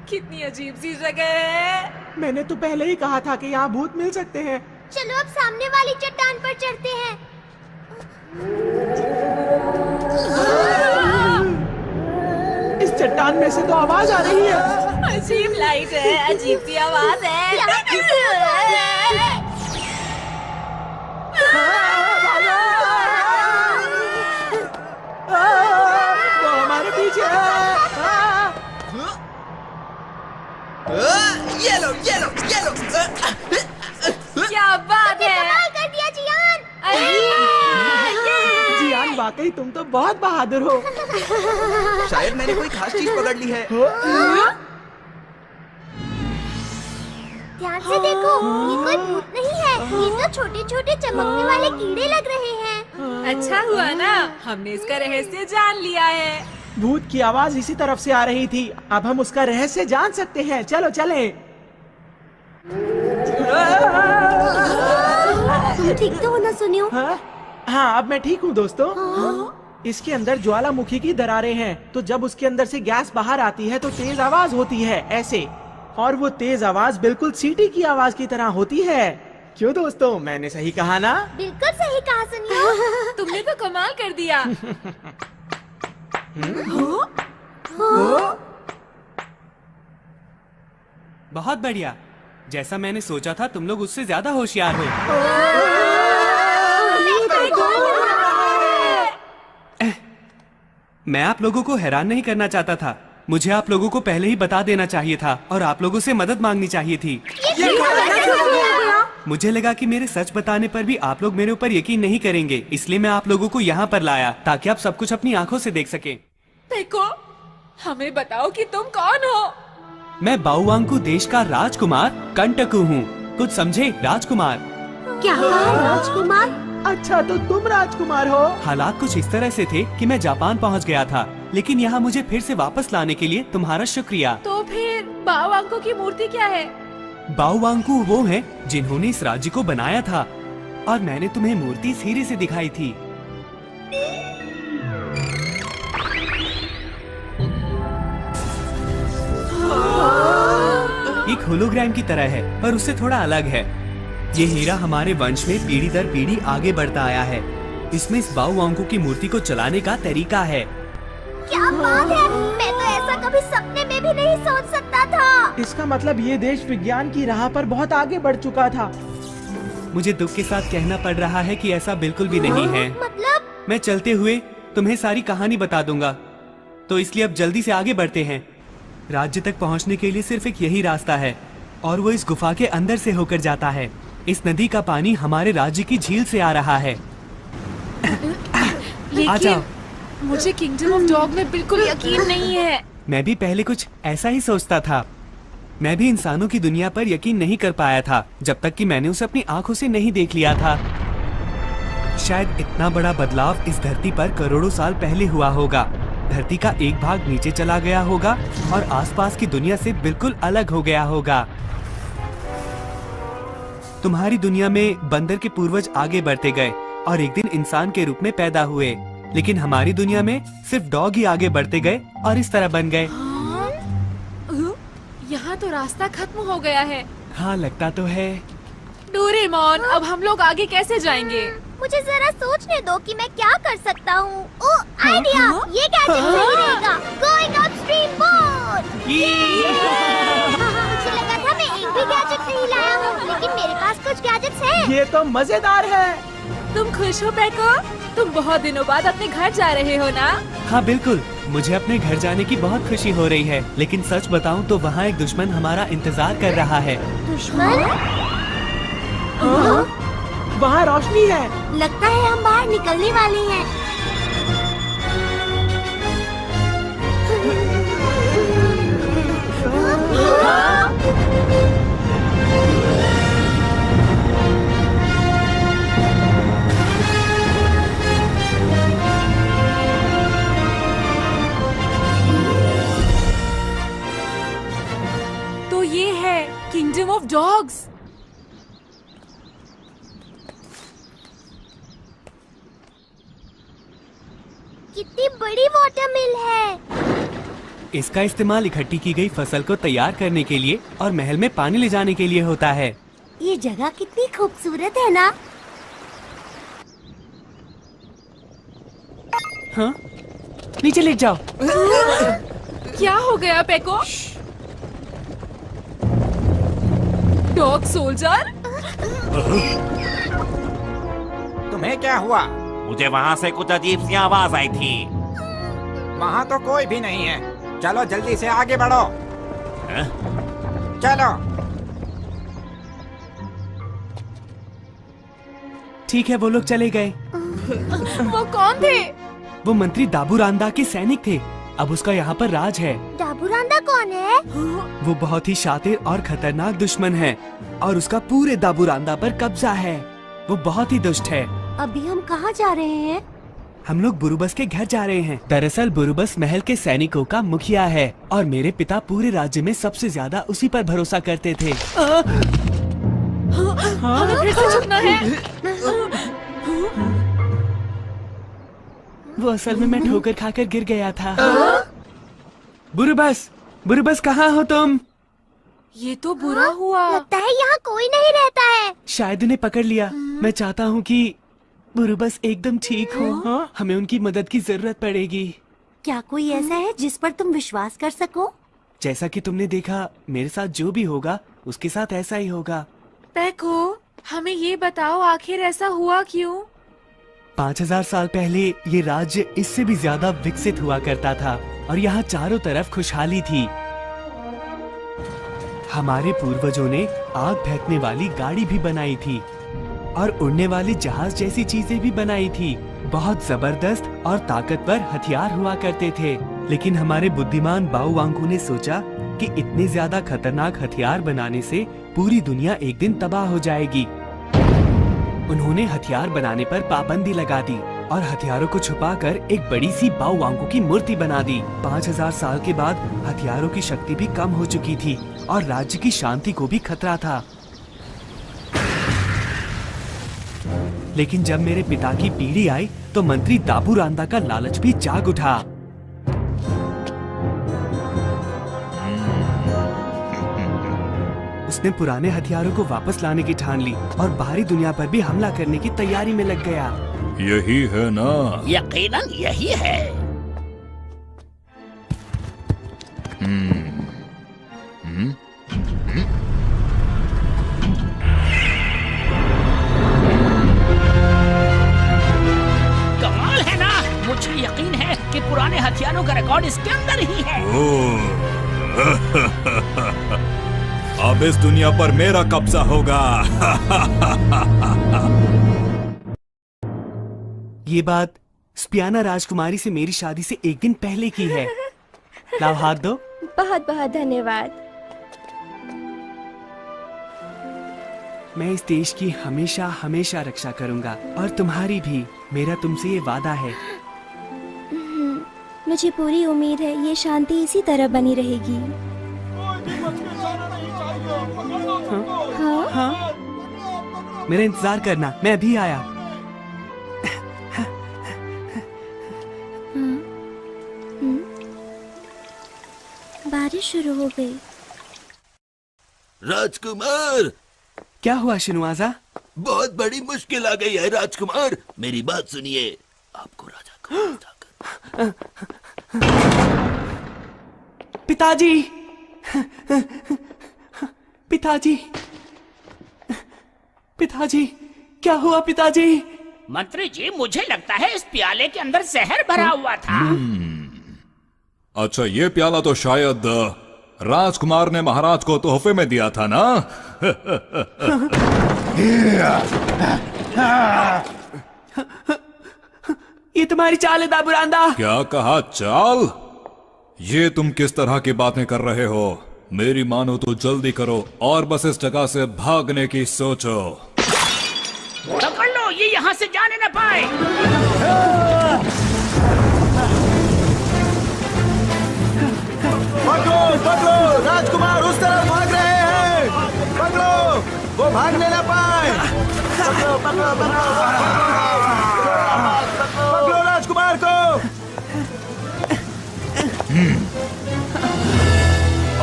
कितनी अजीब सी जगह है। मैंने तो पहले ही कहा था कि यहाँ भूत मिल सकते हैं। चलो अब सामने वाली चट्टान पर चढ़ते हैं। इस चट्टान में से तो आवाज आ रही है। अजीब लाइट है, अजीब सी आवाज है। वो हमारे पीछे है। ये लो, ये लो, ये लो। तुम तो बहुत बहादुर हो। शायद मैंने कोई खास चीज पकड़ ली है। ध्यान से देखो, ये कोई भूत नहीं है, ये तो छोटे छोटे चमकने वाले कीड़े लग रहे हैं। अच्छा हुआ ना, हमने इसका रहस्य जान लिया है। भूत की आवाज इसी तरफ से आ रही थी, अब हम उसका रहस्य जान सकते हैं। चलो चलें। तुम ठीक तो हो ना सुनियो? हाँ, अब मैं ठीक हूँ दोस्तों। इसके अंदर ज्वालामुखी की दरारें हैं, तो जब उसके अंदर से गैस बाहर आती है तो तेज आवाज होती है ऐसे, और वो तेज आवाज बिल्कुल सीटी की आवाज की तरह होती है। क्यों दोस्तों, मैंने सही कहा ना? बिल्कुल सही कहा सुनियो। तुमने तो कमाल कर दिया। बहुत बढ़िया। जैसा मैंने सोचा था, तुम लोग उससे ज्यादा होशियार हो। मैं आप लोगों को हैरान नहीं करना चाहता था। मुझे आप लोगों को पहले ही बता देना चाहिए था और आप लोगों से मदद मांगनी चाहिए थी। मुझे लगा कि मेरे सच बताने पर भी आप लोग मेरे ऊपर यकीन नहीं करेंगे, इसलिए मैं आप लोगों को यहाँ पर लाया ताकि आप सब कुछ अपनी आंखों से देख सकें। देखो, हमें बताओ कि तुम कौन हो? मैं बाउवांकू देश का राजकुमार कंटकू हूँ। कुछ समझे? राजकुमार। क्या राजकुमार? अच्छा, तो तुम राजकुमार हो? हालात कुछ इस तरह से थे कि मैं जापान पहुँच गया था, लेकिन यहाँ मुझे फिर से वापस लाने के लिए तुम्हारा शुक्रिया। तो फिर बाउवांकू की मूर्ति क्या है? बाउवांकू वो हैं जिन्होंने इस राज्य को बनाया था, और मैंने तुम्हें मूर्ति इस हीरे से दिखाई थी। एक होलोग्राम की तरह है, पर उससे थोड़ा अलग है। ये हीरा हमारे वंश में पीढ़ी दर पीढ़ी आगे बढ़ता आया है। इसमें इस बाउवांकू की मूर्ति को चलाने का तरीका है। क्या बात है, मैं तो ऐसा कभी सपने में भी नहीं सोच सकता था। इसका मतलब ये देश विज्ञान की राह पर बहुत आगे बढ़ चुका था। मुझे दुख के साथ कहना पड़ रहा है कि ऐसा बिल्कुल भी नहीं है। मतलब? मैं चलते हुए तुम्हें सारी कहानी बता दूंगा, तो इसलिए अब जल्दी से आगे बढ़ते हैं। राज्य तक पहुंचने के लिए सिर्फ एक यही रास्ता है, और वो इस गुफा के अंदर से होकर जाता है। इस नदी का पानी हमारे राज्य की झील से आ रहा है। आ जाओ। मुझे किंगडम ऑफ डॉग में बिल्कुल यकीन नहीं है। मैं भी पहले कुछ ऐसा ही सोचता था। मैं भी इंसानों की दुनिया पर यकीन नहीं कर पाया था, जब तक कि मैंने उसे अपनी आंखों से नहीं देख लिया था। शायद इतना बड़ा बदलाव इस धरती पर करोड़ों साल पहले हुआ होगा। धरती का एक भाग नीचे चला गया होगा और आसपास की दुनिया से बिल्कुल अलग हो गया होगा। तुम्हारी दुनिया में बंदर के पूर्वज आगे बढ़ते गए और एक दिन इंसान के रूप में पैदा हुए, लेकिन हमारी दुनिया में सिर्फ डॉग ही आगे बढ़ते गए और इस तरह बन गए। यहाँ तो रास्ता खत्म हो गया है। हाँ, लगता तो है। डोरेमोन, अब हम लोग आगे कैसे जाएंगे? मुझे जरा सोचने दो कि मैं क्या कर सकता हूँ। ओह, आइडिया! ये गैजेट सही रहेगा। Going upstream boat. मुझे लगा था मैं एक भी गैजेट नहीं लाया हूँ, लेकिन मेरे पास कुछ गैजेट्स हैं। ये तो मजेदार है। तुम खुश हो पेको? तुम बहुत दिनों बाद अपने घर जा रहे हो ना? हाँ बिल्कुल, मुझे अपने घर जाने की बहुत खुशी हो रही है, लेकिन सच बताऊं तो वहाँ एक दुश्मन हमारा इंतजार कर रहा है। दुश्मन? वहाँ रोशनी है। लगता है हम बाहर निकलने वाले हैं। तो ये है किंगडम ऑफ डॉग्स। कितनी बड़ी वाटर मिल है। इसका इस्तेमाल इकट्ठी की गई फसल को तैयार करने के लिए और महल में पानी ले जाने के लिए होता है। ये जगह कितनी खूबसूरत है ना? हाँ? नीचे लेट जाओ। क्या हो गया पेको? Dog soldier? तुम्हें क्या हुआ? मुझे वहाँ से कुछ अजीब सी आवाज आई थी। वहाँ तो कोई भी नहीं है। चलो जल्दी से आगे बढ़ो। चलो। ठीक है, वो लोग चले गए। वो कौन थे? वो मंत्री दाबूरांदा के सैनिक थे। अब उसका यहाँ पर राज है। दाबूरांदा कौन है? वो बहुत ही शातिर और खतरनाक दुश्मन है और उसका पूरे दाबूरांदा पर कब्जा है। वो बहुत ही दुष्ट है। अभी हम कहाँ जा रहे हैं? हम लोग बुरुबस के घर जा रहे हैं। दरअसल बुरुबस महल के सैनिकों का मुखिया है और मेरे पिता पूरे राज्य में सबसे ज्यादा उसी पर भरोसा करते थे। हमें फिर से छुपना है। वो असल में मैं ठोकर खाकर गिर गया था। बुरुबस, बुरुबस कहाँ हो तुम? ये तो बुरा हुआ। लगता है यहाँ कोई नहीं रहता है। शायद उन्हें पकड़ लिया। मैं चाहता हूँ कि बुरुबस एकदम ठीक हो। हमें उनकी मदद की जरूरत पड़ेगी। क्या कोई ऐसा है जिस पर तुम विश्वास कर सको? जैसा कि तुमने देखा, मेरे साथ जो भी होगा उसके साथ ऐसा ही होगा। पैको, हमें ये बताओ आखिर ऐसा हुआ क्यों? 5000 साल पहले ये राज्य इससे भी ज्यादा विकसित हुआ करता था और यहाँ चारों तरफ खुशहाली थी। हमारे पूर्वजों ने आग फेंकने वाली गाड़ी भी बनाई थी और उड़ने वाली जहाज जैसी चीजें भी बनाई थी। बहुत जबरदस्त और ताकतवर हथियार हुआ करते थे, लेकिन हमारे बुद्धिमान बाओवांगकू ने सोचा कि इतने ज्यादा खतरनाक हथियार बनाने से पूरी दुनिया एक दिन तबाह हो जाएगी। उन्होंने हथियार बनाने पर पाबंदी लगा दी और हथियारों को छुपाकर एक बड़ी सी बाओवांगकू की मूर्ति बना दी। 5000 साल के बाद हथियारों की शक्ति भी कम हो चुकी थी और राज्य की शांति को भी खतरा था। लेकिन जब मेरे पिता की पीढ़ी आई तो मंत्री दाबूरांदा का लालच भी जाग उठा। उसने पुराने हथियारों को वापस लाने की ठान ली और बाहरी दुनिया पर भी हमला करने की तैयारी में लग गया। यही है ना? यकीनन यही है। कमाल है ना? मुझे यकीन है कि पुराने हथियारों का रिकॉर्ड इसके अंदर ही है। अब इस दुनिया पर मेरा कब्जा होगा। ये बात स्पियाना राजकुमारी से मेरी शादी से एक दिन पहले की है। लाओ हाथ दो। बहुत बहुत धन्यवाद। मैं इस देश की हमेशा हमेशा रक्षा करूंगा और तुम्हारी भी। मेरा तुमसे ये वादा है। मुझे पूरी उम्मीद है ये शांति इसी तरह बनी रहेगी। हाँ? हाँ? मेरा इंतजार करना, मैं अभी आया। बारिश शुरू हो गई। राजकुमार, क्या हुआ शिनुआजा? बहुत बड़ी मुश्किल आ गई है राजकुमार। मेरी बात सुनिए। आपको राजा को पिताजी, पिताजी, पिताजी, क्या हुआ पिताजी? मंत्री जी, मुझे लगता है इस प्याले के अंदर जहर भरा हुआ था। अच्छा, ये प्याला तो शायद राजकुमार ने महाराज को तोहफे में दिया था ना? ये तुम्हारी चाल है दाबूरांदा। क्या कहा चाल? ये तुम किस तरह की बातें कर रहे हो? मेरी मानो तो जल्दी करो और बस इस जगह से भागने की सोचो। पकड़ लो, ये यहाँ से जाने न पाए। पकड़ो, पकड़ो, राजकुमार उस तरफ भाग रहे हैं। पकड़ो, वो भागने न पाए। पकड़ो, पकड़ो, पकड़ो, पकड़ो राजकुमार को।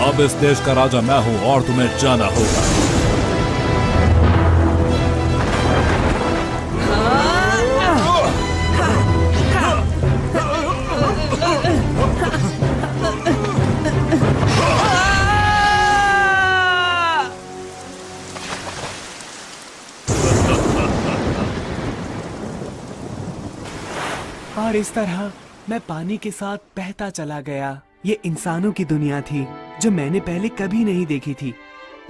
अब इस देश का राजा मैं हूं और तुम्हें जाना होगा। और इस तरह मैं पानी के साथ बहता चला गया। ये इंसानों की दुनिया थी जो मैंने पहले कभी नहीं देखी थी।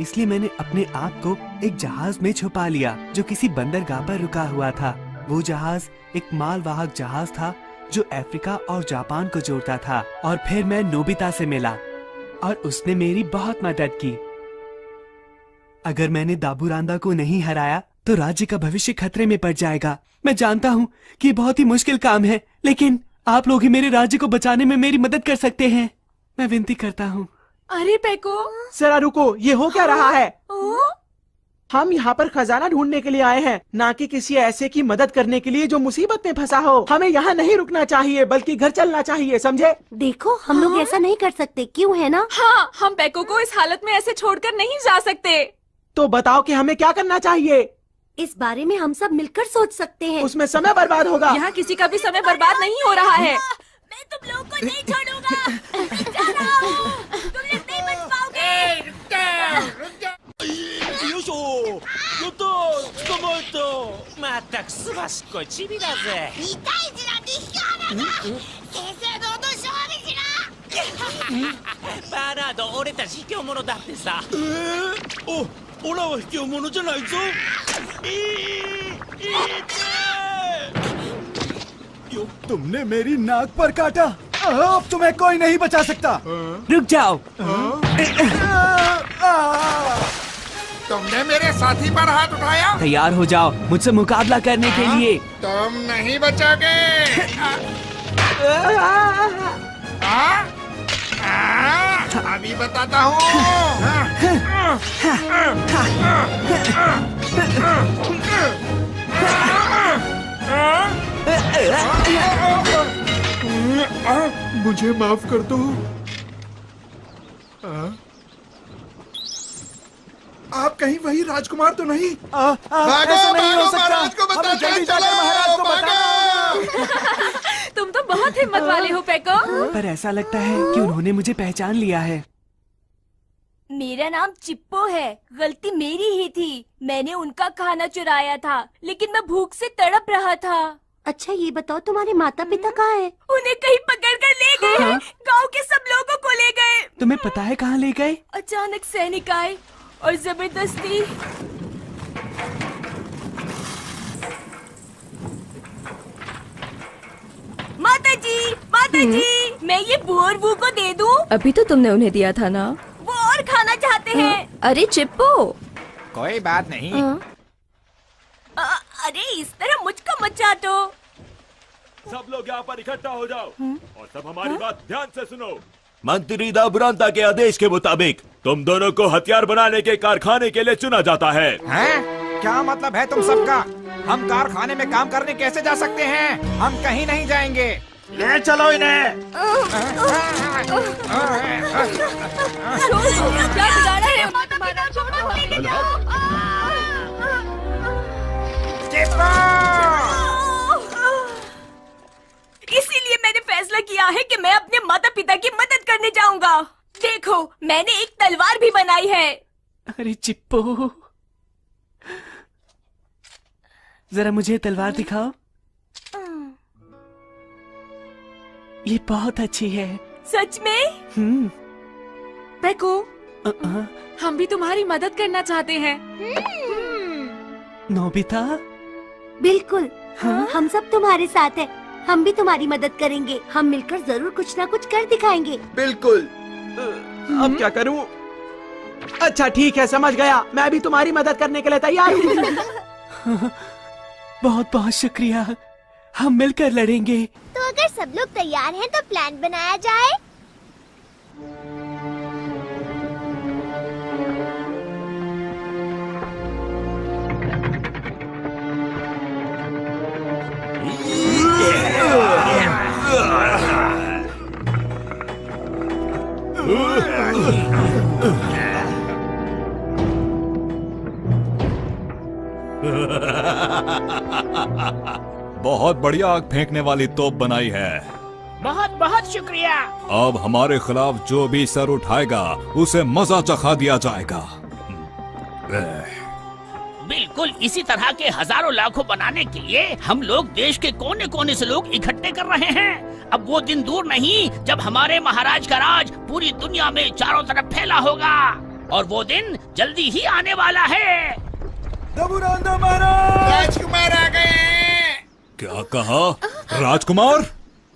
इसलिए मैंने अपने आप को एक जहाज में छुपा लिया जो किसी बंदरगाह पर रुका हुआ था। वो जहाज एक मालवाहक जहाज था जो अफ्रीका और जापान को जोड़ता था। और फिर मैं नोबिता से मिला और उसने मेरी बहुत मदद की। अगर मैंने दाबूरांदा को नहीं हराया तो राज्य का भविष्य खतरे में पड़ जाएगा। मैं जानता हूँ कि ये बहुत ही मुश्किल काम है, लेकिन आप लोग ही मेरे राज्य को बचाने में मेरी मदद कर सकते हैं। मैं विनती करता हूँ। अरे पेको, जरा रुको, ये हो क्या रहा है? हम यहाँ पर खजाना ढूंढने के लिए आए हैं, ना कि किसी ऐसे की मदद करने के लिए जो मुसीबत में फंसा हो। हमें यहाँ नहीं रुकना चाहिए, बल्कि घर चलना चाहिए, समझे? देखो, हम लोग ऐसा नहीं कर सकते, क्यों है ना? हाँ, हम पेको को इस हालत में ऐसे छोड़कर नहीं जा सकते। तो बताओ कि हमें क्या करना चाहिए? इस बारे में हम सब मिलकर सोच सकते हैं। उसमें समय बर्बाद होगा। यहाँ किसी का भी समय बर्बाद नहीं हो रहा है। मैं तुम लोगों को नहीं छोड़ूंगा। मैं जा रहा हूँ। तुम लोग नहीं बच पाओगे। तुमने मेरी नाक पर काटा, अब तुम्हें कोई नहीं बचा सकता। रुक जाओ। तुमने मेरे साथी पर हाथ उठाया। तैयार हो जाओ मुझसे मुकाबला करने के लिए। तुम नहीं बचोगे। अभी बताता हूँ। मुझे माफ कर दो। आप कहीं वही राजकुमार तो नहीं? भागो, भागो, महाराज को बताते चलो, महाराज को भागो। तुम तो बहुत हिम्मत वाले हो पेको। पर ऐसा लगता है कि उन्होंने मुझे पहचान लिया है। मेरा नाम चिप्पो है। गलती मेरी ही थी। मैंने उनका खाना चुराया था, लेकिन मैं भूख से तड़प रहा था। अच्छा ये बताओ, तुम्हारे माता पिता कहाँ हैं? उन्हें कहीं पकड़ कर ले गए। हाँ? गांव के सब लोगों को ले गए। तुम्हें पता है कहाँ ले गए? अचानक सैनिक आए और जबरदस्ती। माता जी, मैं ये बुअरबू को दे दूं? अभी तो तुमने उन्हें दिया था ना। वो और खाना चाहते हैं। अरे चिप्पो, कोई बात नहीं। अरे इस तरह मुझको मत चाटो। सब लोग यहाँ पर इकट्ठा हो जाओ और सब हमारी बात ध्यान से सुनो। मंत्री दाबुरांता के आदेश के मुताबिक तुम दोनों को हथियार बनाने के कारखाने के लिए चुना जाता है। हैं? क्या मतलब है तुम सबका? हम कारखाने में काम करने कैसे जा सकते हैं? हम कहीं नहीं जाएंगे। ले चलो इन्हें। क्या बिगाड़ा है? इसीलिए मैंने फैसला किया है कि मैं अपने माता पिता की मदद करने जाऊंगा। देखो, मैंने एक तलवार भी बनाई है। अरे चिप्पो, जरा मुझे तलवार दिखाओ। ये बहुत अच्छी है। सच में? पेको, हम भी तुम्हारी मदद करना चाहते हैं। नोबिता? बिल्कुल। हम सब तुम्हारे साथ हैं। हम भी तुम्हारी मदद करेंगे। हम मिलकर जरूर कुछ ना कुछ कर दिखाएंगे। बिल्कुल। अब क्या करूं? अच्छा ठीक है, समझ गया। मैं भी तुम्हारी मदद करने के लिए तैयार हूँ। बहुत बहुत शुक्रिया। हम मिलकर लड़ेंगे। तो अगर सब लोग तैयार हैं तो प्लान बनाया जाए। बहुत बढ़िया आग फेंकने वाली तोप बनाई है। बहुत बहुत शुक्रिया। अब हमारे खिलाफ जो भी सर उठाएगा उसे मजा चखा दिया जाएगा। बिल्कुल इसी तरह के हजारों लाखों बनाने के लिए हम लोग देश के कोने कोने से लोग इकट्ठे कर रहे हैं। अब वो दिन दूर नहीं जब हमारे महाराज का राज पूरी दुनिया में चारों तरफ फैला होगा, और वो दिन जल्दी ही आने वाला है। राजकुमार आ गए। क्या कहा? राजकुमार?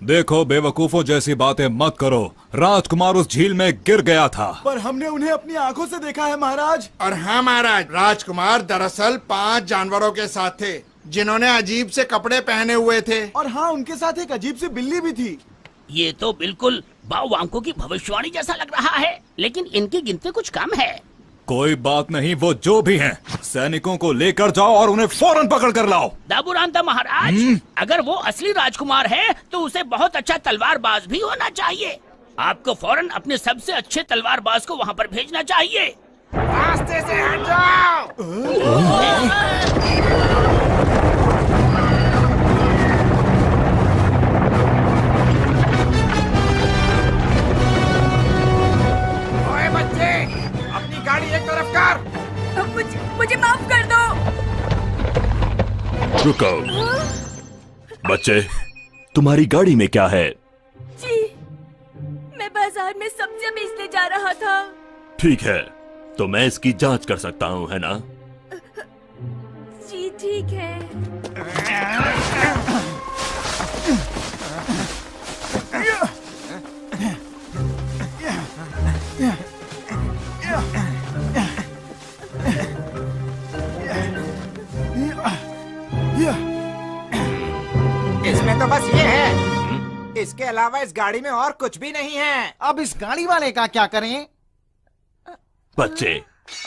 देखो बेवकूफों जैसी बातें मत करो। राजकुमार उस झील में गिर गया था। पर हमने उन्हें अपनी आंखों से देखा है महाराज। और हाँ महाराज, राजकुमार दरअसल 5 जानवरों के साथ थे जिन्होंने अजीब से कपड़े पहने हुए थे। और हाँ, उनके साथ एक अजीब सी बिल्ली भी थी। ये तो बिल्कुल बाओवांको की भविष्यवाणी जैसा लग रहा है, लेकिन इनकी गिनती कुछ कम है। कोई बात नहीं, वो जो भी हैं, सैनिकों को लेकर जाओ और उन्हें फौरन पकड़ कर लाओ। दाबुरांता महाराज, अगर वो असली राजकुमार है तो उसे बहुत अच्छा तलवारबाज भी होना चाहिए। आपको फौरन अपने सबसे अच्छे तलवारबाज को वहाँ पर भेजना चाहिए। रास्ते से हट जाओ। ओए बच्चे, अपनी गाड़ी एक तरफ कर। मुझे माफ कर दो। रुको बच्चे, तुम्हारी गाड़ी में क्या है? जी, मैं बाजार में सब्जियां बेचने जा रहा था। ठीक है, तो मैं इसकी जांच कर सकता हूँ, है ना? जी ठीक है। इसमें तो बस ये है, इसके अलावा इस गाड़ी में और कुछ भी नहीं है। अब इस गाड़ी वाले का क्या करें? बच्चे,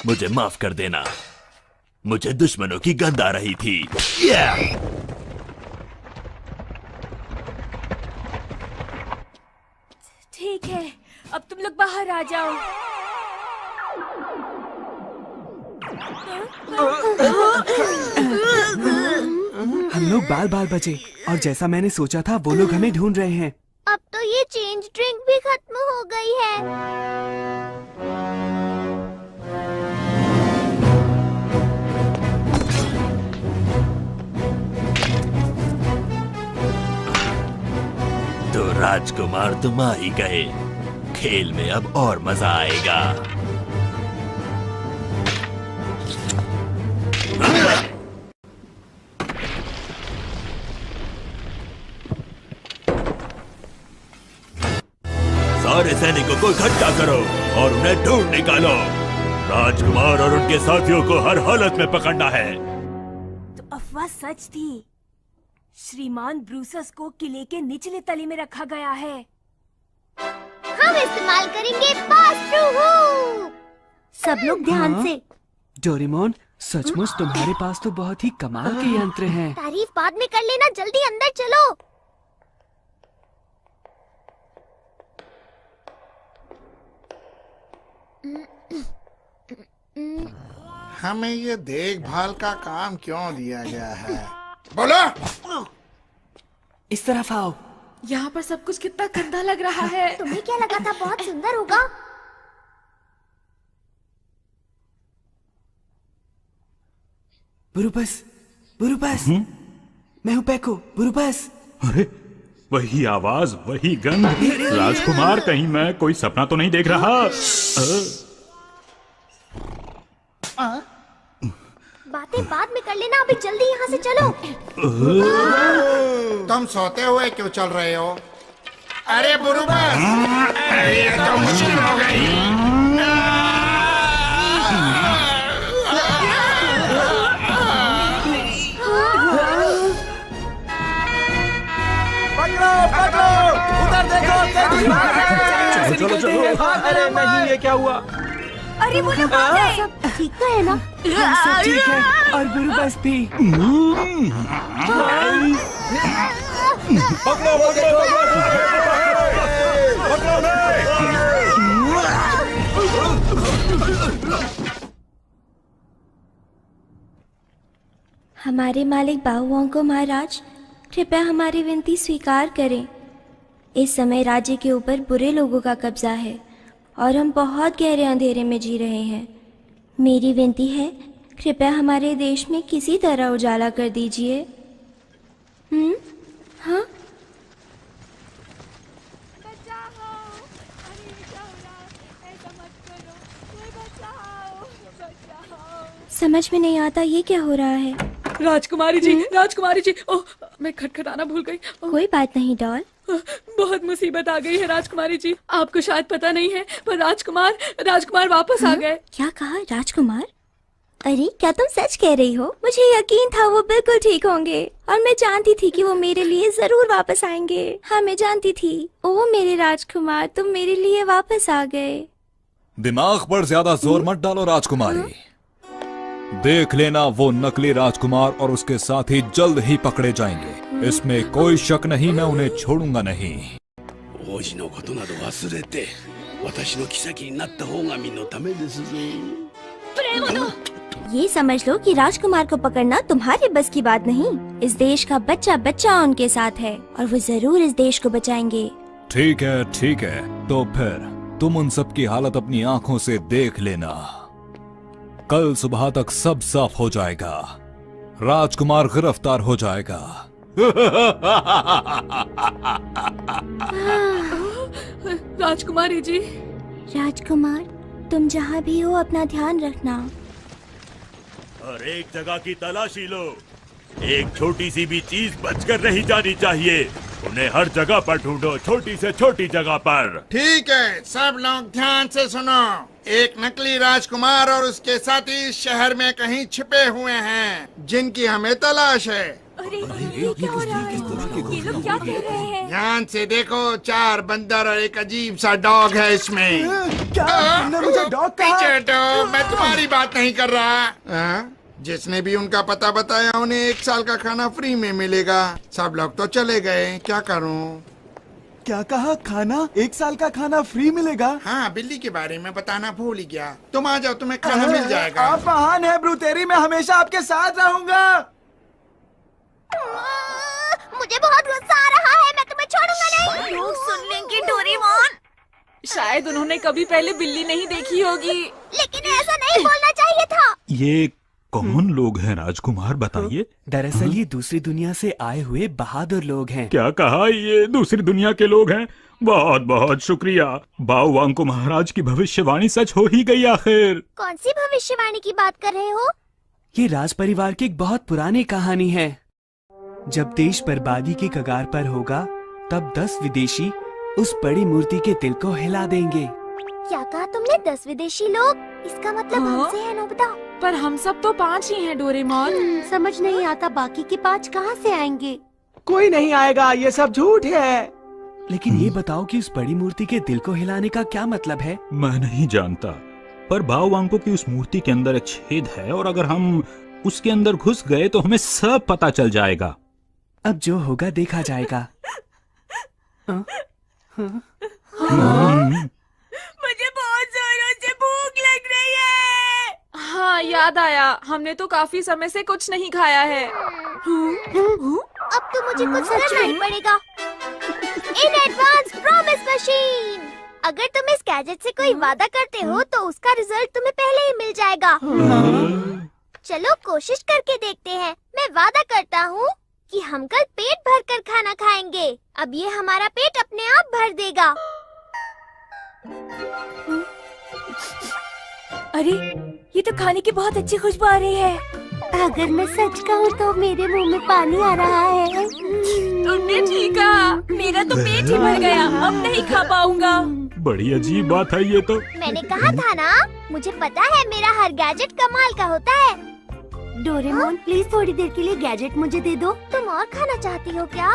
मुझे माफ कर देना, मुझे दुश्मनों की गंध आ रही थी। ठीक है, अब तुम लोग बाहर आ जाओ। हम लोग बाल बाल बचे और जैसा मैंने सोचा था वो लोग हमें ढूंढ रहे हैं। अब तो ये चेंज ड्रिंक भी खत्म हो गई है। तो राजकुमार तुम आ ही गए, खेल में अब और मजा आएगा। सारे सैनिकों को इकट्ठा करो और उन्हें ढूंढ निकालो। राजकुमार और उनके साथियों को हर हालत में पकड़ना है। तो अफवाह सच थी। श्रीमान ब्रूसस को किले के निचले तले में रखा गया है। हम इस्तेमाल करेंगे पास थ्रू हुक। सब लोग ध्यान से। डोरेमोन, सचमुच तुम्हारे पास तो बहुत ही कमाल के यंत्र हैं। तारीफ बाद में कर लेना, जल्दी अंदर चलो। हमें ये देखभाल का काम क्यों दिया गया है? बोलो। इस तरफ आओ। यहाँ पर सब कुछ कितना गंदा लग रहा है। तुम्हें क्या लगा था बहुत सुंदर होगा? बुरुबस, बुरुबस, मैं हूँ पैको, बुरुबस। अरे वही आवाज, वही गंध। राजकुमार, कहीं मैं कोई सपना तो नहीं देख रहा? बातें बाद में कर लेना, अभी जल्दी यहाँ से चलो। तुम सोते हुए क्यों चल रहे हो? अरे बुरुबस, ये तो मुश्किल हो गई। पकड़ो, पकड़ो, उधर देखो। चलो चलो। अरे नहीं, ये क्या हुआ? अरे वो लोग आ गए। सब ठीक तो है ना? सब ठीक है और बुरुबस भी। पकड़ो, हमारे मालिक बाओवांको महाराज, कृपया हमारी विनती स्वीकार करें। इस समय राज्य के ऊपर बुरे लोगों का कब्जा है और हम बहुत गहरे अंधेरे में जी रहे हैं। मेरी विनती है, कृपया हमारे देश में किसी तरह उजाला कर दीजिए। हाँ? समझ में नहीं आता ये क्या हो रहा है। राजकुमारी जी, राजकुमारी जी, ओह मैं खटखटाना भूल गई। कोई बात नहीं डॉल, बहुत मुसीबत आ गई है राजकुमारी जी। आपको शायद पता नहीं है, पर राजकुमार वापस आ गए। क्या कहा, राजकुमार? अरे क्या तुम सच कह रही हो? मुझे यकीन था वो बिल्कुल ठीक होंगे, और मैं जानती थी कि वो मेरे लिए जरूर वापस आएंगे। हाँ, मैं जानती थी। ओ मेरे राजकुमार, तुम मेरे लिए वापस आ गए। दिमाग पर ज्यादा जोर मत डालो राजकुमारी। देख लेना, वो नकली राजकुमार और उसके साथी जल्द ही पकड़े जाएंगे, इसमें कोई शक नहीं। मैं उन्हें छोड़ूंगा नहीं। ये समझ लो कि राजकुमार को पकड़ना तुम्हारे बस की बात नहीं। इस देश का बच्चा बच्चा उनके साथ है, और वो जरूर इस देश को बचाएंगे। ठीक है, तो फिर तुम उन सब की हालत अपनी आंखों से देख लेना। कल सुबह तक सब साफ हो जाएगा। राजकुमार गिरफ्तार हो जाएगा। राजकुमारी जी। राजकुमार, तुम जहाँ भी हो अपना ध्यान रखना। हर एक जगह की तलाशी लो। एक छोटी सी भी चीज बचकर नहीं जानी चाहिए। उन्हें हर जगह पर ढूंढो, छोटी से छोटी जगह पर। ठीक है, सब लोग ध्यान से सुनो। एक नकली राजकुमार और उसके साथी इस शहर में कहीं छिपे हुए हैं, जिनकी हमें तलाश है। अरे ये क्या हो रहा है? ये लोग क्या कह रहे हैं? ध्यान से देखो, 4 बंदर और एक अजीब सा डॉग है इसमें। क्या तुमने मुझे डॉग कहा? पीछे हटो, मैं तुम्हारी बात नहीं कर रहा। जिसने भी उनका पता बताया उन्हें 1 साल का खाना फ्री में मिलेगा। सब लोग तो चले गए, क्या करूं? क्या कहा? खाना? 1 साल का खाना फ्री मिलेगा? हाँ, बिल्ली के बारे में बताना भूल ही गया। तुम आ जाओ, तुम्हें खाना मिल जाएगा। आप महान है ब्रूतेरी, मैं हमेशा आपके साथ रहूंगा। मुझे बहुत गुस्सा आ रहा है, मैं तुम्हें छोड़ूंगा नहीं। लोग सुन लेंगे डोरेमोन। शायद उन्होंने कभी पहले बिल्ली नहीं देखी होगी। लेकिन ऐसा नहीं बोलना चाहिए था। ये कौन लोग हैं राजकुमार, बताइए? दरअसल ये दूसरी दुनिया से आए हुए बहादुर लोग हैं। क्या कहा? ये दूसरी दुनिया के लोग हैं? बहुत बहुत शुक्रिया। बाओ वांको महाराज की भविष्यवाणी सच हो ही गई आखिर। कौन सी भविष्यवाणी की बात कर रहे हो? ये राज परिवार की एक बहुत पुरानी कहानी है। जब देश बर्बादी के कगार पर होगा, तब 10 विदेशी उस बड़ी मूर्ति के दिल को हिला देंगे। क्या कहा तुमने? 10 विदेशी लोग? इसका मतलब हमसे है नोबिता। पर हम सब तो 5 ही हैं डोरेमोन। समझ नहीं आता बाकी के 5 कहाँ से आएंगे? कोई नहीं आएगा, ये सब झूठ है। लेकिन ये बताओ कि उस बड़ी मूर्ति के दिल को हिलाने का क्या मतलब है? मैं नहीं जानता, पर बाओ वांको की उस मूर्ति के अंदर एक छेद है, और अगर हम उसके अंदर घुस गए तो हमें सब पता चल जाएगा। अब जो होगा देखा जाएगा। मुझे बहुत जोरों से भूख लग रही है। हाँ, याद आया, हमने तो काफी समय से कुछ नहीं खाया है। अब तो मुझे कुछ करना ही पड़ेगा। In advance promise machine. अगर तुम इस गैजेट से कोई वादा करते हो तो उसका रिजल्ट तुम्हें पहले ही मिल जाएगा। चलो कोशिश करके देखते हैं। मैं वादा करता हूँ कि हम कल पेट भर कर खाना खाएंगे। अब ये हमारा पेट अपने आप भर देगा। अरे ये तो खाने की बहुत अच्छी खुशबू आ रही है। अगर मैं सच कहूँ तो मेरे मुंह में पानी आ रहा है। तुमने ठीक कहा, मेरा तो पेट ही भर गया, अब नहीं खा पाऊंगा। बड़ी अजीब बात है ये तो। मैंने कहा था ना, मुझे पता है मेरा हर गैजेट कमाल का होता है। डोरेमोन प्लीज थोड़ी देर के लिए गैजेट मुझे दे दो। तुम और खाना चाहती हो क्या?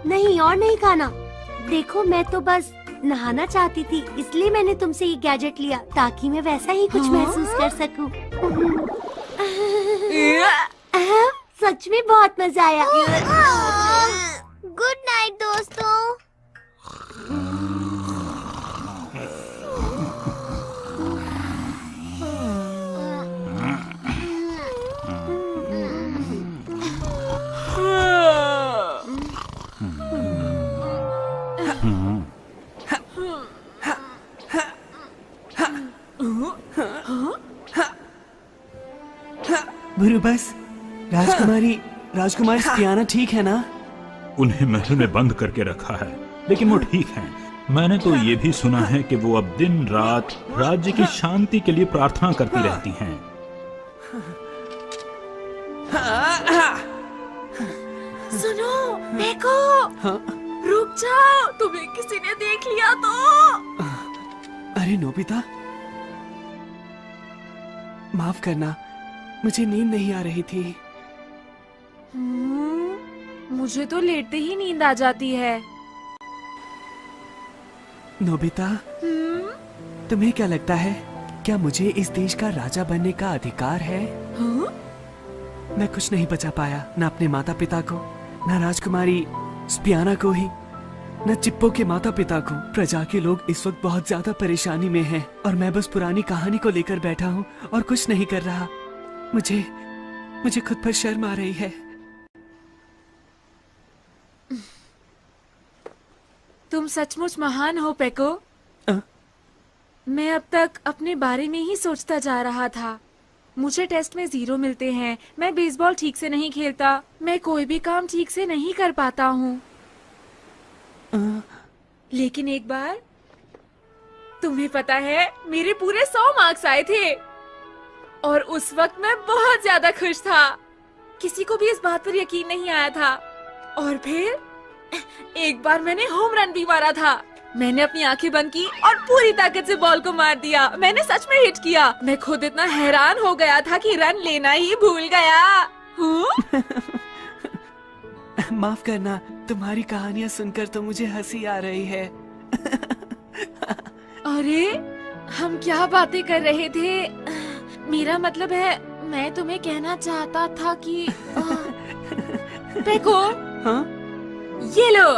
नहीं, और नहीं खाना। देखो मैं तो बस नहाना चाहती थी, इसलिए मैंने तुमसे ये गैजेट लिया ताकि मैं वैसा ही कुछ महसूस कर सकूं। सच में बहुत मजा आया। गुड नाइट दोस्तों। गुरु बस राजकुमारी स्पियाना ठीक है ना? उन्हें महल में बंद करके रखा है, लेकिन वो ठीक हैं। मैंने तो ये भी सुना है कि वो अब दिन रात राज्य की शांति के लिए प्रार्थना करती रहती हैं। सुनो, देखो, रुक जाओ, तुम्हें किसी ने देख लिया तो। अरे नोबिता, माफ करना, मुझे नींद नहीं आ रही थी। मुझे तो लेटते ही नींद आ जाती है। नोबिता, तुम्हें क्या लगता है, क्या मुझे इस देश का राजा बनने का अधिकार है? मैं कुछ नहीं बचा पाया, न अपने माता पिता को, न राजकुमारी स्पियाना को ही, न चिप्पो के माता पिता को। प्रजा के लोग इस वक्त बहुत ज्यादा परेशानी में हैं और मैं बस पुरानी कहानी को लेकर बैठा हूँ और कुछ नहीं कर रहा। मुझे खुद पर शर्म आ रही है। तुम सचमुच महान हो पेको। मैं अब तक अपने बारे में ही सोचता जा रहा था। मुझे टेस्ट में 0 मिलते हैं, मैं बेसबॉल ठीक से नहीं खेलता, मैं कोई भी काम ठीक से नहीं कर पाता हूँ। लेकिन एक बार, तुम्हें पता है, मेरे पूरे 100 मार्क्स आए थे और उस वक्त मैं बहुत ज्यादा खुश था। किसी को भी इस बात पर यकीन नहीं आया था। और फिर एक बार मैंने होम रन भी मारा था। मैंने अपनी आंखें बंद की और पूरी ताकत से बॉल को मार दिया। मैंने सच में हिट किया। मैं खुद इतना हैरान हो गया था कि रन लेना ही भूल गया। माफ करना, तुम्हारी कहानियाँ सुनकर तो मुझे हंसी आ रही है। अरे, हम क्या बातें कर रहे थे? मेरा मतलब है, मैं तुम्हें कहना चाहता था कि पेको, हाँ? ये लो।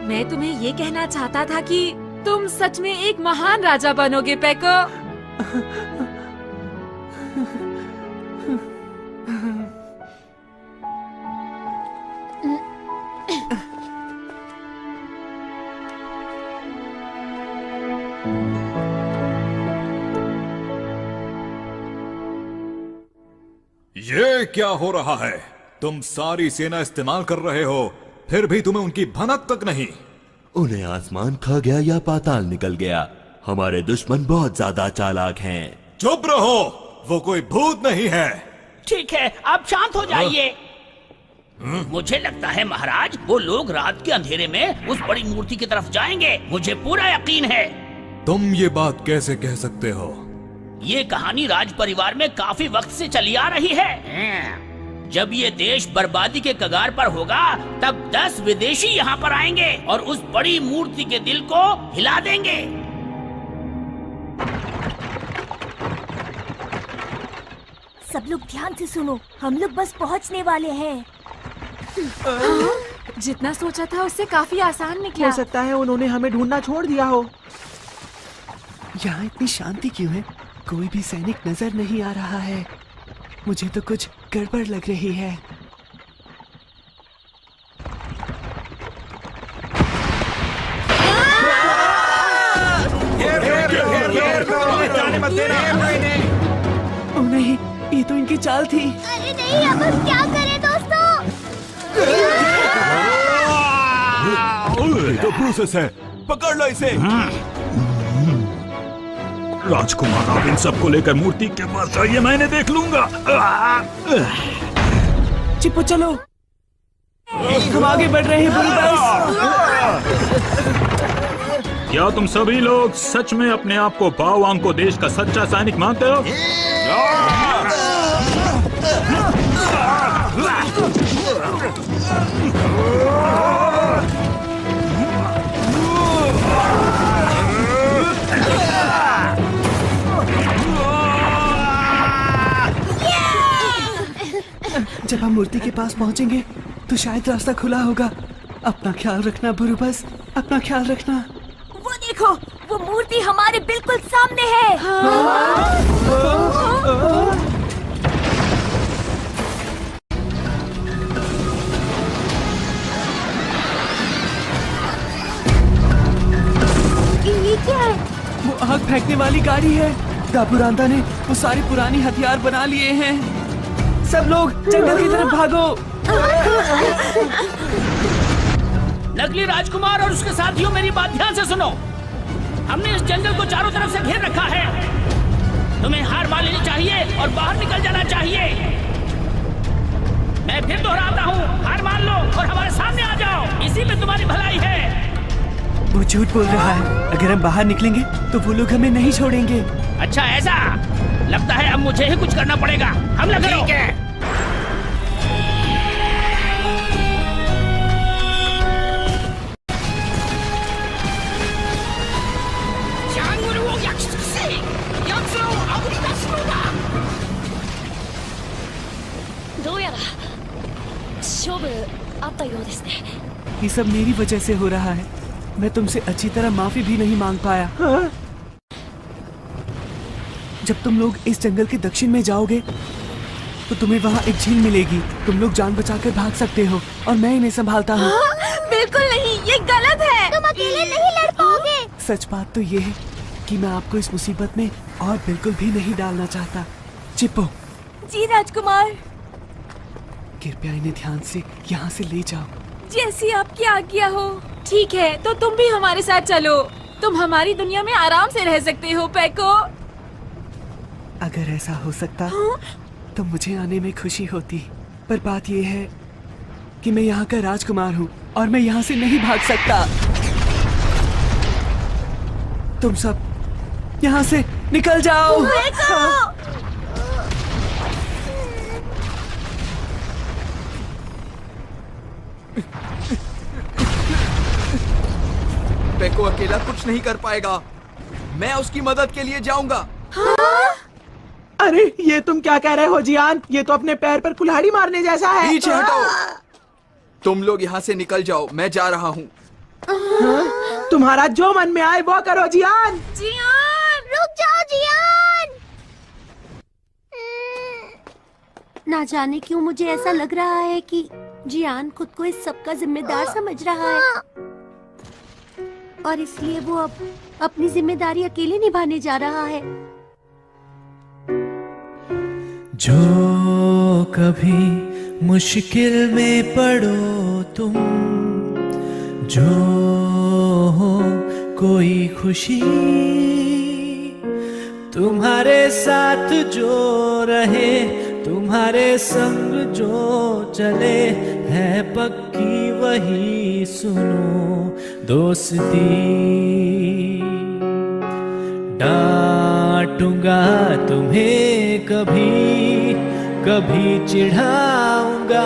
मैं तुम्हें ये कहना चाहता था कि तुम सच में एक महान राजा बनोगे पेको। ये क्या हो रहा है? तुम सारी सेना इस्तेमाल कर रहे हो, फिर भी तुम्हें उनकी भनक तक नहीं। उन्हें आसमान खा गया या पाताल निकल गया। हमारे दुश्मन बहुत ज्यादा चालाक हैं। चुप रहो, वो कोई भूत नहीं है। ठीक है, आप शांत हो जाइए। मुझे लगता है महाराज, वो लोग रात के अंधेरे में उस बड़ी मूर्ति की तरफ जाएंगे। मुझे पूरा यकीन है। तुम ये बात कैसे कह सकते हो? ये कहानी राज परिवार में काफी वक्त से चली आ रही है। जब ये देश बर्बादी के कगार पर होगा, तब 10 विदेशी यहाँ पर आएंगे और उस बड़ी मूर्ति के दिल को हिला देंगे। सब लोग ध्यान से सुनो, हम लोग बस पहुँचने वाले हैं। जितना सोचा था उससे काफी आसान निकला। हो सकता है उन्होंने हमें ढूंढना छोड़ दिया हो। यहाँ इतनी शांति क्यों है? कोई भी सैनिक नजर नहीं आ रहा है। मुझे तो कुछ गड़बड़ लग रही है। ओह नहीं, ये तो इनकी चाल थी। अरे नहीं, अब हम क्या करें दोस्तों? ये तो प्रोसेस है, पकड़ लो इसे। राजकुमार, आप इन सबको लेकर मूर्ति के पास जाइए, मैंने देख लूंगा। चिप्पो चलो, हम आगे बढ़ रहे हैं। क्या तुम सभी लोग सच में अपने आप को बाओवांग देश का सच्चा सैनिक मानते हो? जब हम मूर्ति के पास पहुंचेंगे तो शायद रास्ता खुला होगा। अपना ख्याल रखना बुरुबस, अपना ख्याल रखना। वो देखो, वो मूर्ति हमारे बिल्कुल सामने है। ये क्या है? वो आग फेंकने वाली गाड़ी है। दाबुरांदा ने वो सारे पुरानी हथियार बना लिए हैं। सब लोग जंगल की तरफ भागो। नकली राजकुमार और उसके साथियों, मेरी बात ध्यान से सुनो। हमने इस जंगल को चारों तरफ से घेर रखा है। तुम्हें हार मान लेनी चाहिए और बाहर निकल जाना चाहिए। मैं फिर दोहराता हूँ, हार मान लो और हमारे सामने आ जाओ, इसी में तुम्हारी भलाई है। वो झूठ बोल रहा है। अगर हम बाहर निकलेंगे तो वो लोग हमें नहीं छोड़ेंगे। अच्छा ऐसा? लगता है अब मुझे ही कुछ करना पड़ेगा। हमला करो। ठीक है। ये सब मेरी वजह से हो रहा है। मैं तुमसे अच्छी तरह माफी भी नहीं मांग पाया। हाँ? जब तुम लोग इस जंगल के दक्षिण में जाओगे तो तुम्हें वहाँ एक झील मिलेगी। तुम लोग जान बचाकर भाग सकते हो और मैं इन्हें संभालता हूँ। बिल्कुल नहीं, ये गलत है। तुम अकेले नहीं लड़ पाओगे। सच बात तो ये है कि मैं आपको इस मुसीबत में और बिल्कुल भी नहीं डालना चाहता। चिप्पो। जी राजकुमार। कृपया इन्हें ध्यान से यहाँ से ले जाओ। जैसी आपकी आज्ञा हो। ठीक है, तो तुम भी हमारे साथ चलो। तुम हमारी दुनिया में आराम से रह सकते हो पैको। अगर ऐसा हो सकता तो मुझे आने में खुशी होती, पर बात यह है कि मैं यहाँ का राजकुमार हूँ और मैं यहाँ से नहीं भाग सकता। तुम सब यहाँ से निकल जाओ। पेको अकेला कुछ नहीं कर पाएगा। मैं उसकी मदद के लिए जाऊंगा। हाँ? अरे ये तुम क्या कह रहे हो जियान? ये तो अपने पैर पर कुल्हाड़ी मारने जैसा है। पीछे हटो। तुम लोग यहाँ से निकल जाओ, मैं जा रहा हूँ। हाँ? तुम्हारा जो मन में आए वो करो जियान। जियान रुक जाओ जियान। ना जाने क्यों मुझे ऐसा लग रहा है कि जियान खुद को इस सब का जिम्मेदार समझ रहा है और इसलिए वो अब अपनी जिम्मेदारी अकेले निभाने जा रहा है। जो कभी मुश्किल में पड़ो तुम, जो हो कोई खुशी तुम्हारे साथ जो रहे, तुम्हारे संग जो चले, है पक्की वही सुनो दोस्ती। डांटूंगा तुम्हें कभी, कभी चिढ़ाऊंगा,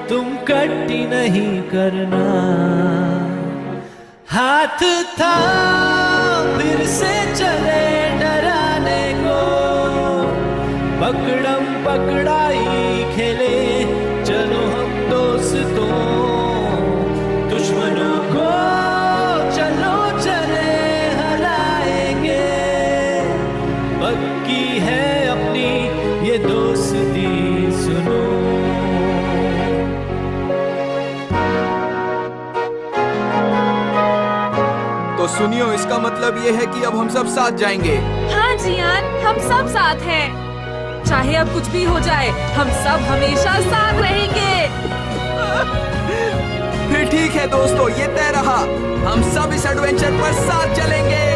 तुम कट्टी नहीं करना। हाथ था फिर से चले डराने को, पकड़म पकड़ाई खेले, चलो हम दोस्तों, दुश्मनों को चलो चले हराएंगे, पक्की है अपनी ये दोस्ती सुनो। तो सुनियो, इसका मतलब ये है कि अब हम सब साथ जाएंगे। हाँ जियान, हम सब साथ हैं। चाहे अब कुछ भी हो जाए, हम सब हमेशा साथ रहेंगे। फिर ठीक है दोस्तों, ये तय रहा। हम सब इस एडवेंचर पर साथ चलेंगे।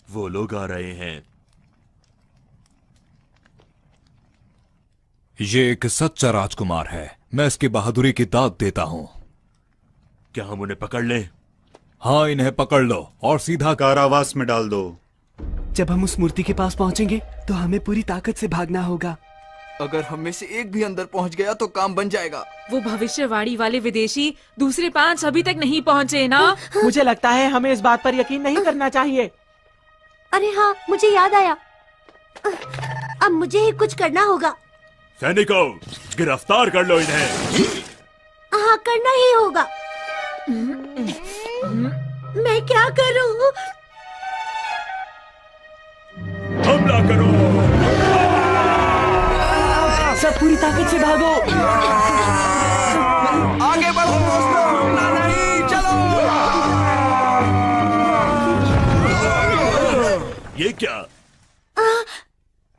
वो लोग आ रहे हैं। ये एक सच्चा राजकुमार है। मैं इसकी बहादुरी की दाद देता हूँ। क्या हम उन्हें पकड़ लें? हाँ, इन्हें पकड़ लो और सीधा कारावास में डाल दो। जब हम उस मूर्ति के पास पहुँचेंगे तो हमें पूरी ताकत से भागना होगा। अगर हम में से एक भी अंदर पहुँच गया तो काम बन जाएगा। वो भविष्यवाणी वाले विदेशी दूसरे 5 अभी तक नहीं पहुँचे ना? मुझे लगता है हमें इस बात पर यकीन नहीं करना चाहिए। अरे हाँ, मुझे याद आया। अब मुझे ही कुछ करना होगा। सैनिकों, गिरफ्तार कर लो इन्हें। हाँ, करना ही होगा। मैं क्या करूँ? हमला करो। सब पूरी ताकत से भागो। आगे बढ़ो दोस्तों, रुकना नहीं, चलो। क्या?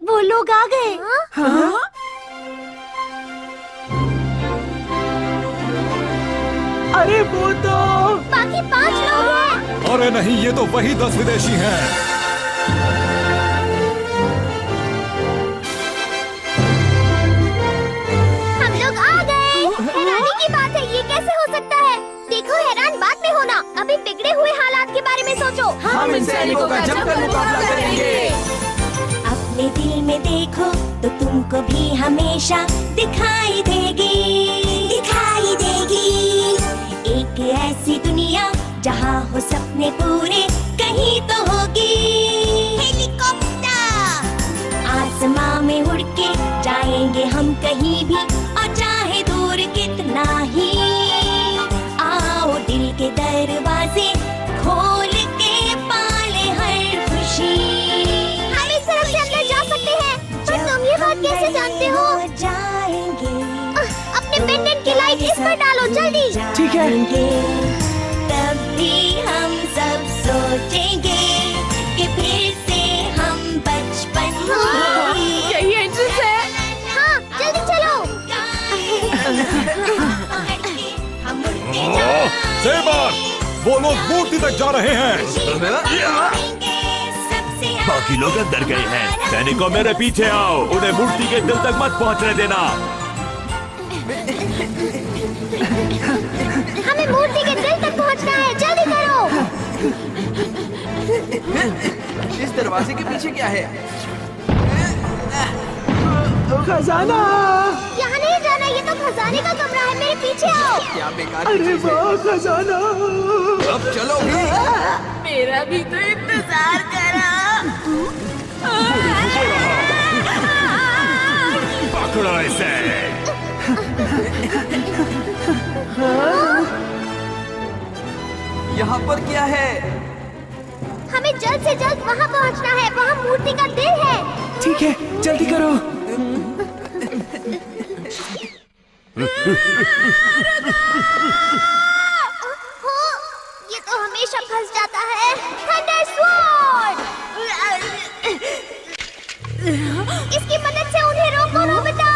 वो लोग आ गए। हाँ? अरे वो तो बाकी 5 लोग हैं। अरे नहीं, ये तो वही 10 विदेशी हैं। हम लोग आ गए। हैरानी की बात है, ये कैसे हो सकता है? देखो, हैरान बात में होना, अभी बिगड़े हुए हालात के बारे में सोचो। हम इन सैनिकों का जमकर मुकाबला करेंगे। अपने दिल में देखो तो तुमको भी हमेशा दिखाई देगी, दिखाई देगी। एक ऐसी दुनिया जहाँ हो सपने पूरे, कहीं तो होगी हेलीकॉप्टर। आसमां में उड़ के जाएंगे हम कहीं भी, और चाहे दूर कितना ही। आओ दिल के दरवाजे खोल के पाले हर खुशी। हम इस तरफ से अंदर जा सकते हैं, पर तुम ये बात कैसे जानते हो? जाएंगे अपने पेंडेंट की लाइट इस पर डालो जल्दी। ठीक है। तब भी हम सब सोचेंगे कि फिर से हम बचपन में। यही एंट्रेंस है। हाँ, जल्दी चलो। सेबर, वो लोग मूर्ति तक जा रहे हैं। बाकी लोग अंदर गए हैं। सैनिकों मेरे पीछे आओ, उन्हें मूर्ति के दिल तक मत पहुंचने देना। हमें मूर्ति के दिल तक पहुंचना है, जल्दी करो। इस दरवाजे के पीछे क्या है? खजाना। यहाँ नहीं जाना, ये तो खजाने का कमरा है, मेरे पीछे आओ। क्या बेकार। अरे वाह, खजाना। अब चलो भी। मेरा भी तो इंतजार करा। पकड़ो इसे। यहाँ पर क्या है? हमें जल्द से जल्द वहाँ पहुँचना है, वहाँ मूर्ति का दिल है। ठीक है, जल्दी करो। ये तो हमेशा फंस जाता है। Thunder sword. इसकी मदद से उन्हें रोको नोबिता।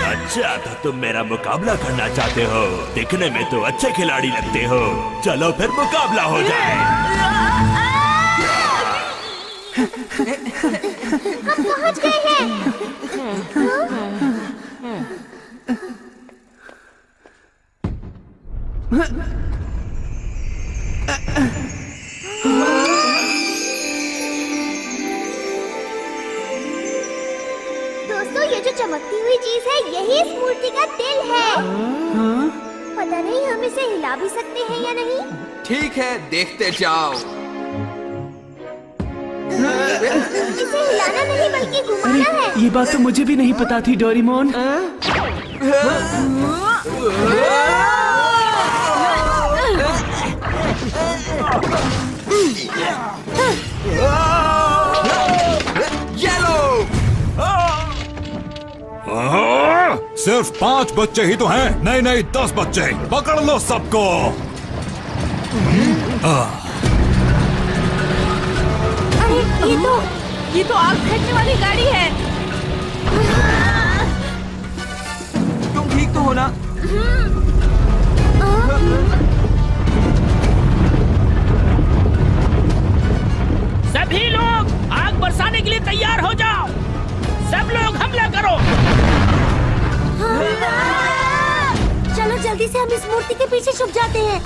अच्छा, तो तुम मेरा मुकाबला करना चाहते हो? दिखने में तो अच्छे खिलाड़ी लगते हो। चलो फिर मुकाबला हो जाए। हम पहुंच गए हैं। दोस्तों, ये जो चमकती हुई चीज है, यही इस मूर्ति का दिल है। पता नहीं हम इसे हिला भी सकते हैं या नहीं। ठीक है, देखते जाओ। इसे हिलाना नहीं बल्कि घुमाना है। ये बात तो मुझे भी नहीं पता थी, डोरेमोन। येलो। सिर्फ 5 बच्चे ही तो हैं। नहीं नहीं, 10 बच्चे। पकड़ लो सबको। अरे ये तो आग फेंकने वाली गाड़ी है। तुम ठीक तो हो ना? सभी लोग आग बरसाने के लिए तैयार हो जाओ। सब लोग हमला करो। चलो जल्दी से हम इस मूर्ति के पीछे छुप जाते हैं।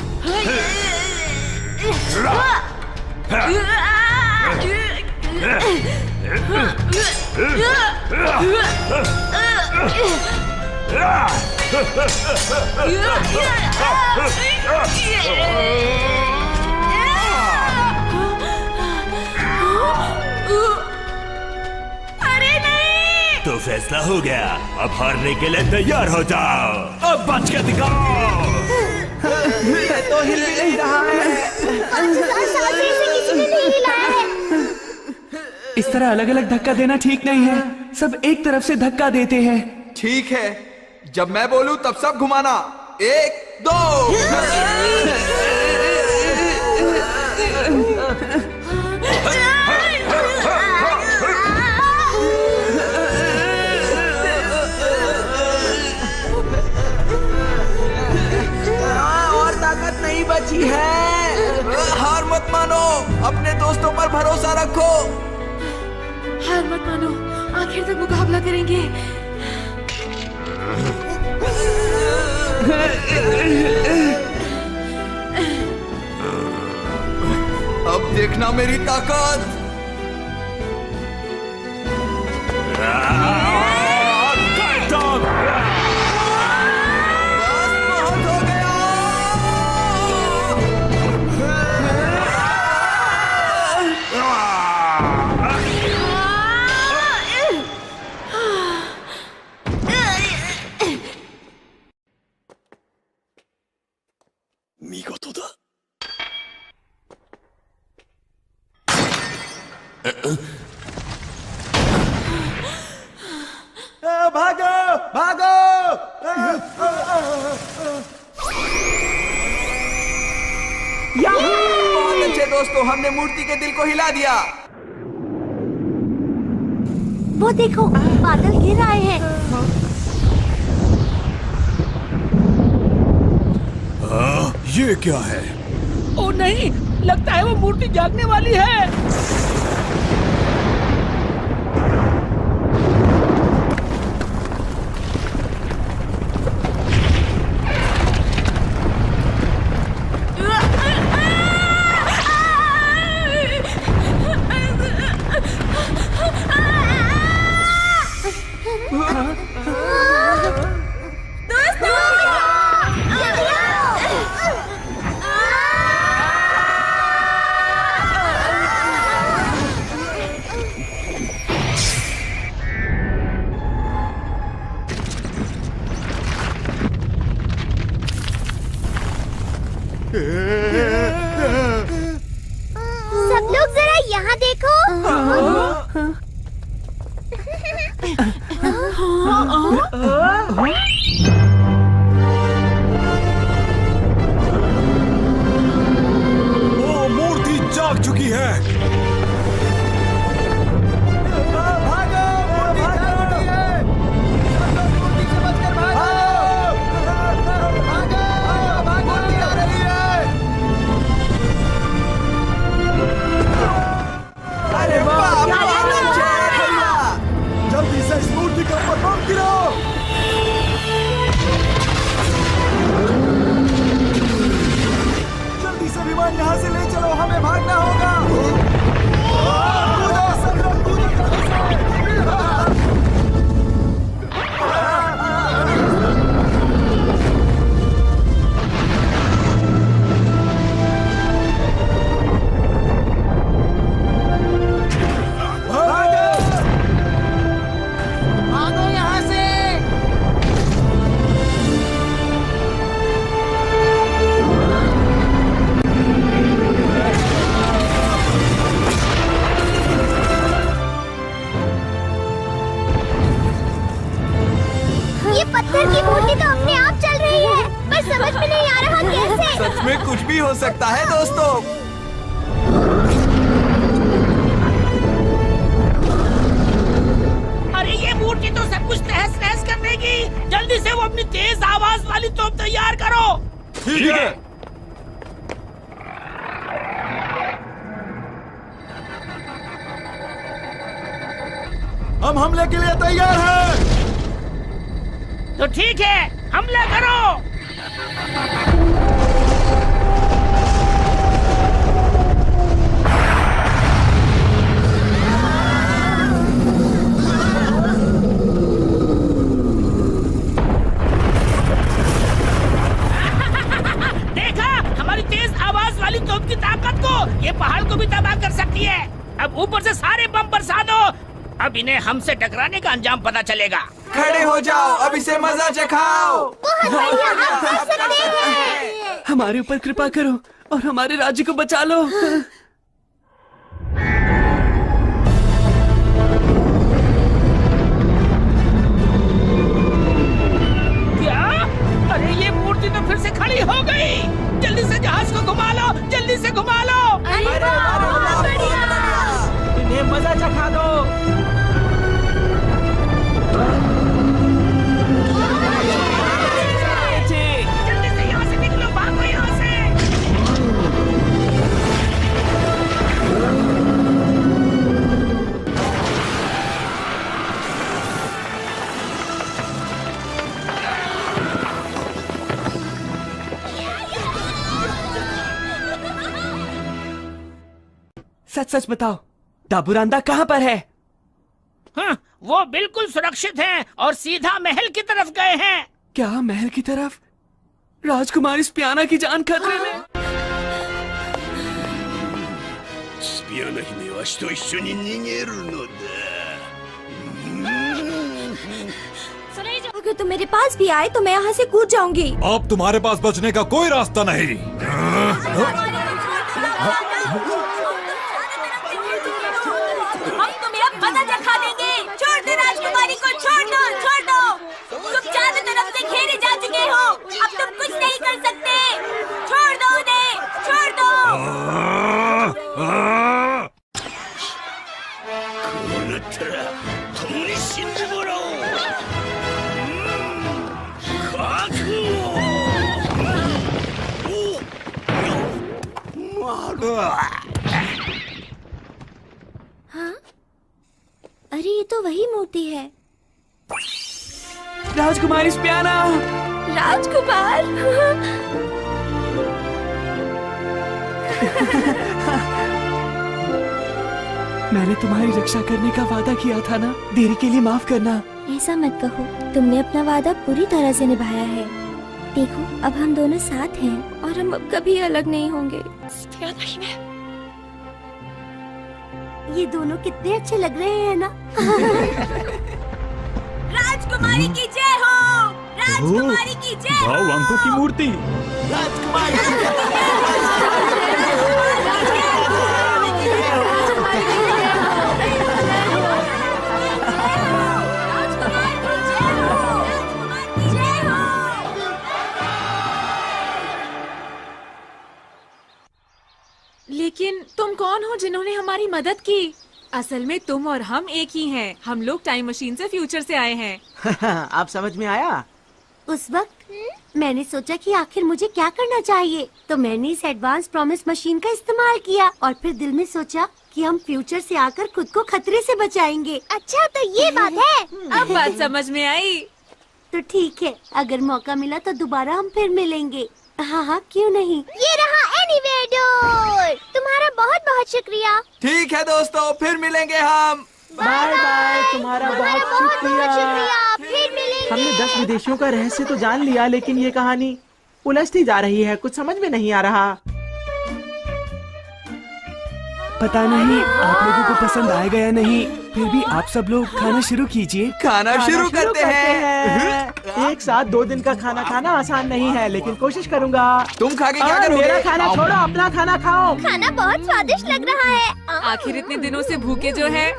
अरे नहीं। तो फैसला हो गया। अब हारने के लिए तैयार हो जाओ। अब बच के दिखाओ। तो हिल भी नहीं रहा है। 5000 साल से इसे किसी ने नहीं हिलाया है। इस तरह अलग अलग धक्का देना ठीक नहीं है। सब एक तरफ से धक्का देते हैं। ठीक है, जब मैं बोलूं तब सब घुमाना। 1 2। सच्ची है। हार मत मानो, अपने दोस्तों पर भरोसा रखो। हार मत मानो, आखिर तक मुकाबला करेंगे। अब देखना मेरी ताकत। भागो भागो। बहुत अच्छे दोस्तों, हमने मूर्ति के दिल को हिला दिया। वो देखो, बादल गिर आए हैं। ये क्या है? ओ नहीं, लगता है वो मूर्ति जागने वाली है। सब लोग जरा यहाँ देखो। वो मूर्ति जाग चुकी है। जल्दी से इस मूर्ति के ऊपर बम गिराओ। जल्दी से विमान यहाँ से ले चलो, हमें भागना होगा। कूदो सब लोग, कूदो जल्दी से। भागो यहाँ से। ये पत्थर की मूर्ति तो अपने आप चल रही है, पर समझ में नहीं आ रहा कैसे। सच में कुछ भी हो सकता है दोस्तों। अरे ये मूर्ति तो सब कुछ तहस नहस कर देगी। जल्दी से वो अपनी तेज आवाज वाली तोप तैयार करो। ठीक है। हम हमले के लिए तैयार हैं। तो ठीक है, हमला करो। देखा हमारी तेज आवाज वाली तोप की ताकत को। ये पहाड़ को भी तबाह कर सकती है। अब ऊपर से सारे बम बरसा दो। अब इन्हें हमसे टकराने का अंजाम पता चलेगा। खड़े हो जाओ, अब इसे मजा चखाओ। हमारे ऊपर कृपा करो और हमारे राज्य को बचा लो। क्या? अरे ये मूर्ति तो फिर से खड़ी हो गई। जल्दी से जहाज को घुमा लो, जल्दी से घुमा लो। इन्हें मजा चखा दो। जल्दी से यहाँ से निकलो, भागो यहाँ से। सच सच बताओ, दाबूरांदा कहाँ पर है? हाँ, वो बिल्कुल सुरक्षित हैं और सीधा महल की तरफ गए हैं। क्या महल की तरफ? राजकुमारी स्पियाना की जान खतरे में। अगर तुम मेरे पास भी आए तो मैं यहाँ से कूद जाऊंगी। अब तुम्हारे पास बचने का कोई रास्ता नहीं। हम तुम्हें अब मजा चखा देंगे। छोड़ दो राजकुमारी को, छोड़ दो, छोड़ दो। तुम चारों तरफ से घेरे जा चुके हो, अब तुम कुछ नहीं कर सकते। छोड़ दो उन्हें, छोड़ दो। हाँ? अरे ये तो वही मूर्ति है। राजकुमारी स्पियाना। राजकुमार। मैंने तुम्हारी रक्षा करने का वादा किया था ना, देरी के लिए माफ करना। ऐसा मत कहो, तुमने अपना वादा पूरी तरह से निभाया है। देखो अब हम दोनों साथ हैं और हम अब कभी अलग नहीं होंगे। ये दोनों कितने अच्छे लग रहे हैं ना। राजकुमारी की जय हो, राजकुमारी की जय हो। वांको की मूर्ति। लेकिन तुम कौन हो जिन्होंने हमारी मदद की? असल में तुम और हम एक ही हैं। हम लोग टाइम मशीन से फ्यूचर से आए हैं। आप समझ में आया? उस वक्त मैंने सोचा कि आखिर मुझे क्या करना चाहिए, तो मैंने इस एडवांस प्रॉमिस मशीन का इस्तेमाल किया और फिर दिल में सोचा कि हम फ्यूचर से आकर खुद को खतरे से बचाएंगे। अच्छा तो ये बात है। अब बात समझ में आई। तो ठीक है, अगर मौका मिला तो दोबारा हम फिर मिलेंगे। हाँ हाँ क्यों नहीं। ये रहा एनीवेयर डोर। तुम्हारा बहुत बहुत शुक्रिया। ठीक है दोस्तों, फिर मिलेंगे हम। Bye bye. तुम्हारा बहुत शुक्रिया। फिर मिलेंगे। हमने 10 विदेशियों का रहस्य तो जान लिया, लेकिन ये कहानी उलझती जा रही है, कुछ समझ में नहीं आ रहा। पता नहीं आप लोगों को पसंद आएगा या नहीं, फिर भी आप सब लोग खाना शुरू कीजिए। खाना शुरू करते हैं। एक साथ 2 दिन का खाना खाना आसान नहीं है, लेकिन कोशिश करूंगा। तुम खा के क्या करोगे? मेरा खाना छोड़ो, अपना खाना खाओ। खाना बहुत स्वादिष्ट लग रहा है। आखिर इतने दिनों से भूखे जो है।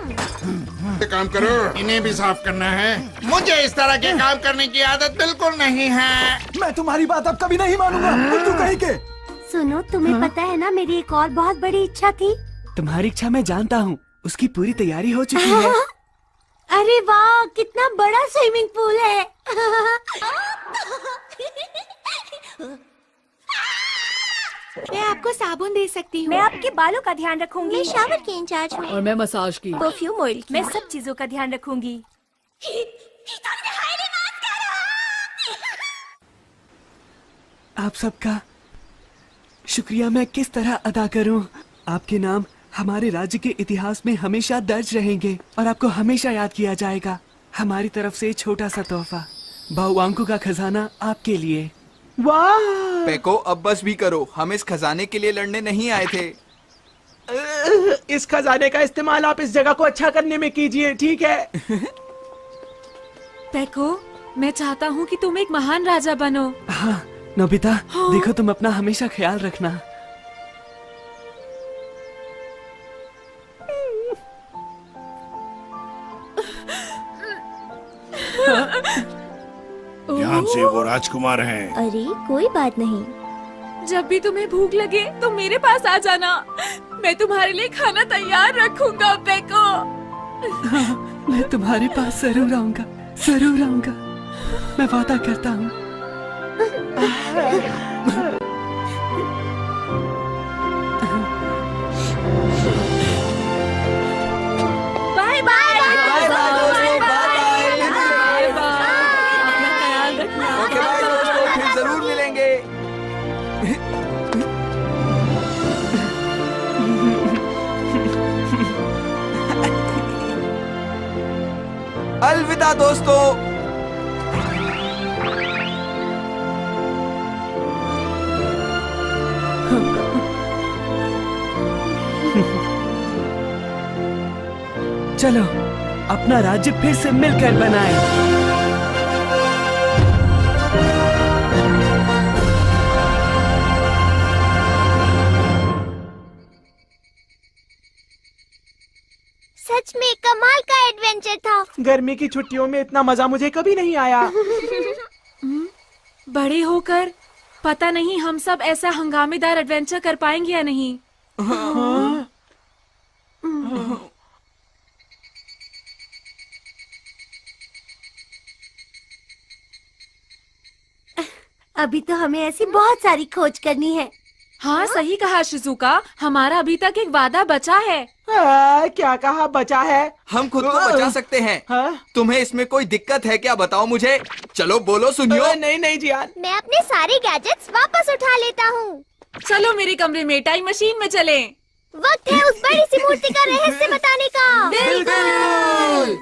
काम करो, इन्हें भी साफ करना है। मुझे इस तरह के काम करने की आदत बिल्कुल नहीं है। मैं तुम्हारी बात अब कभी नहीं मानूंगा। उल्लू कहीं के। सुनो, तुम्हें पता है ना, मेरी एक और बहुत बड़ी इच्छा थी। तुम्हारी इच्छा मैं जानता हूँ, उसकी पूरी तैयारी हो चुकी है। अरे वाह, कितना बड़ा स्विमिंग पूल है। मैं आपको साबुन दे सकती हूँ। मैं आपके बालों का ध्यान रखूंगी। मैं शावर की इंचार्ज हूँ। और मैं मसाज की। Perfume oil. मैं सब चीजों का ध्यान रखूंगी। आप सबका शुक्रिया मैं किस तरह अदा करूं? आपके नाम हमारे राज्य के इतिहास में हमेशा दर्ज रहेंगे और आपको हमेशा याद किया जाएगा। हमारी तरफ से छोटा सा तोहफा, बाहुआंकू का खजाना आपके लिए। वाह! पेको अब बस भी करो, हम इस खजाने के लिए लड़ने नहीं आए थे। इस खजाने का इस्तेमाल आप इस जगह को अच्छा करने में कीजिए, ठीक है? पेको, मैं चाहता हूँ कि तुम एक महान राजा बनो। हाँ नोबिता, देखो तुम अपना हमेशा ख्याल रखना। ध्यान से, वो राजकुमार हैं। अरे कोई बात नहीं। जब भी तुम्हें भूख लगे तो मेरे पास आ जाना। मैं तुम्हारे लिए खाना तैयार रखूंगा पेको। मैं तुम्हारे पास जरूर आऊंगा, जरूर आऊंगा। मैं वादा करता हूँ। Bye bye. अपना ख्याल रखना। ओके बाय दोस्तों, फिर जरूर मिलेंगे। अलविदा दोस्तों। चलो अपना राज्य फिर से मिलकर बनाएं। सच में कमाल का एडवेंचर था। गर्मी की छुट्टियों में इतना मजा मुझे कभी नहीं आया। बड़े होकर पता नहीं हम सब ऐसा हंगामेदार एडवेंचर कर पाएंगे या नहीं। अभी तो हमें ऐसी बहुत सारी खोज करनी है। हाँ सही कहा शिजुका, हमारा अभी तक एक वादा बचा है। क्या कहा बचा है? हम खुद को बचा सकते हैं। तुम्हें इसमें कोई दिक्कत है क्या? बताओ मुझे। चलो बोलो सुनियो। नहीं नहीं जियान, मैं अपने सारे गैजेट्स वापस उठा लेता हूँ। चलो मेरे कमरे में टाइम मशीन में चलें। वक्त है उस बड़ी सी मूर्ति का रहस्य बताने का। बिल्कुल।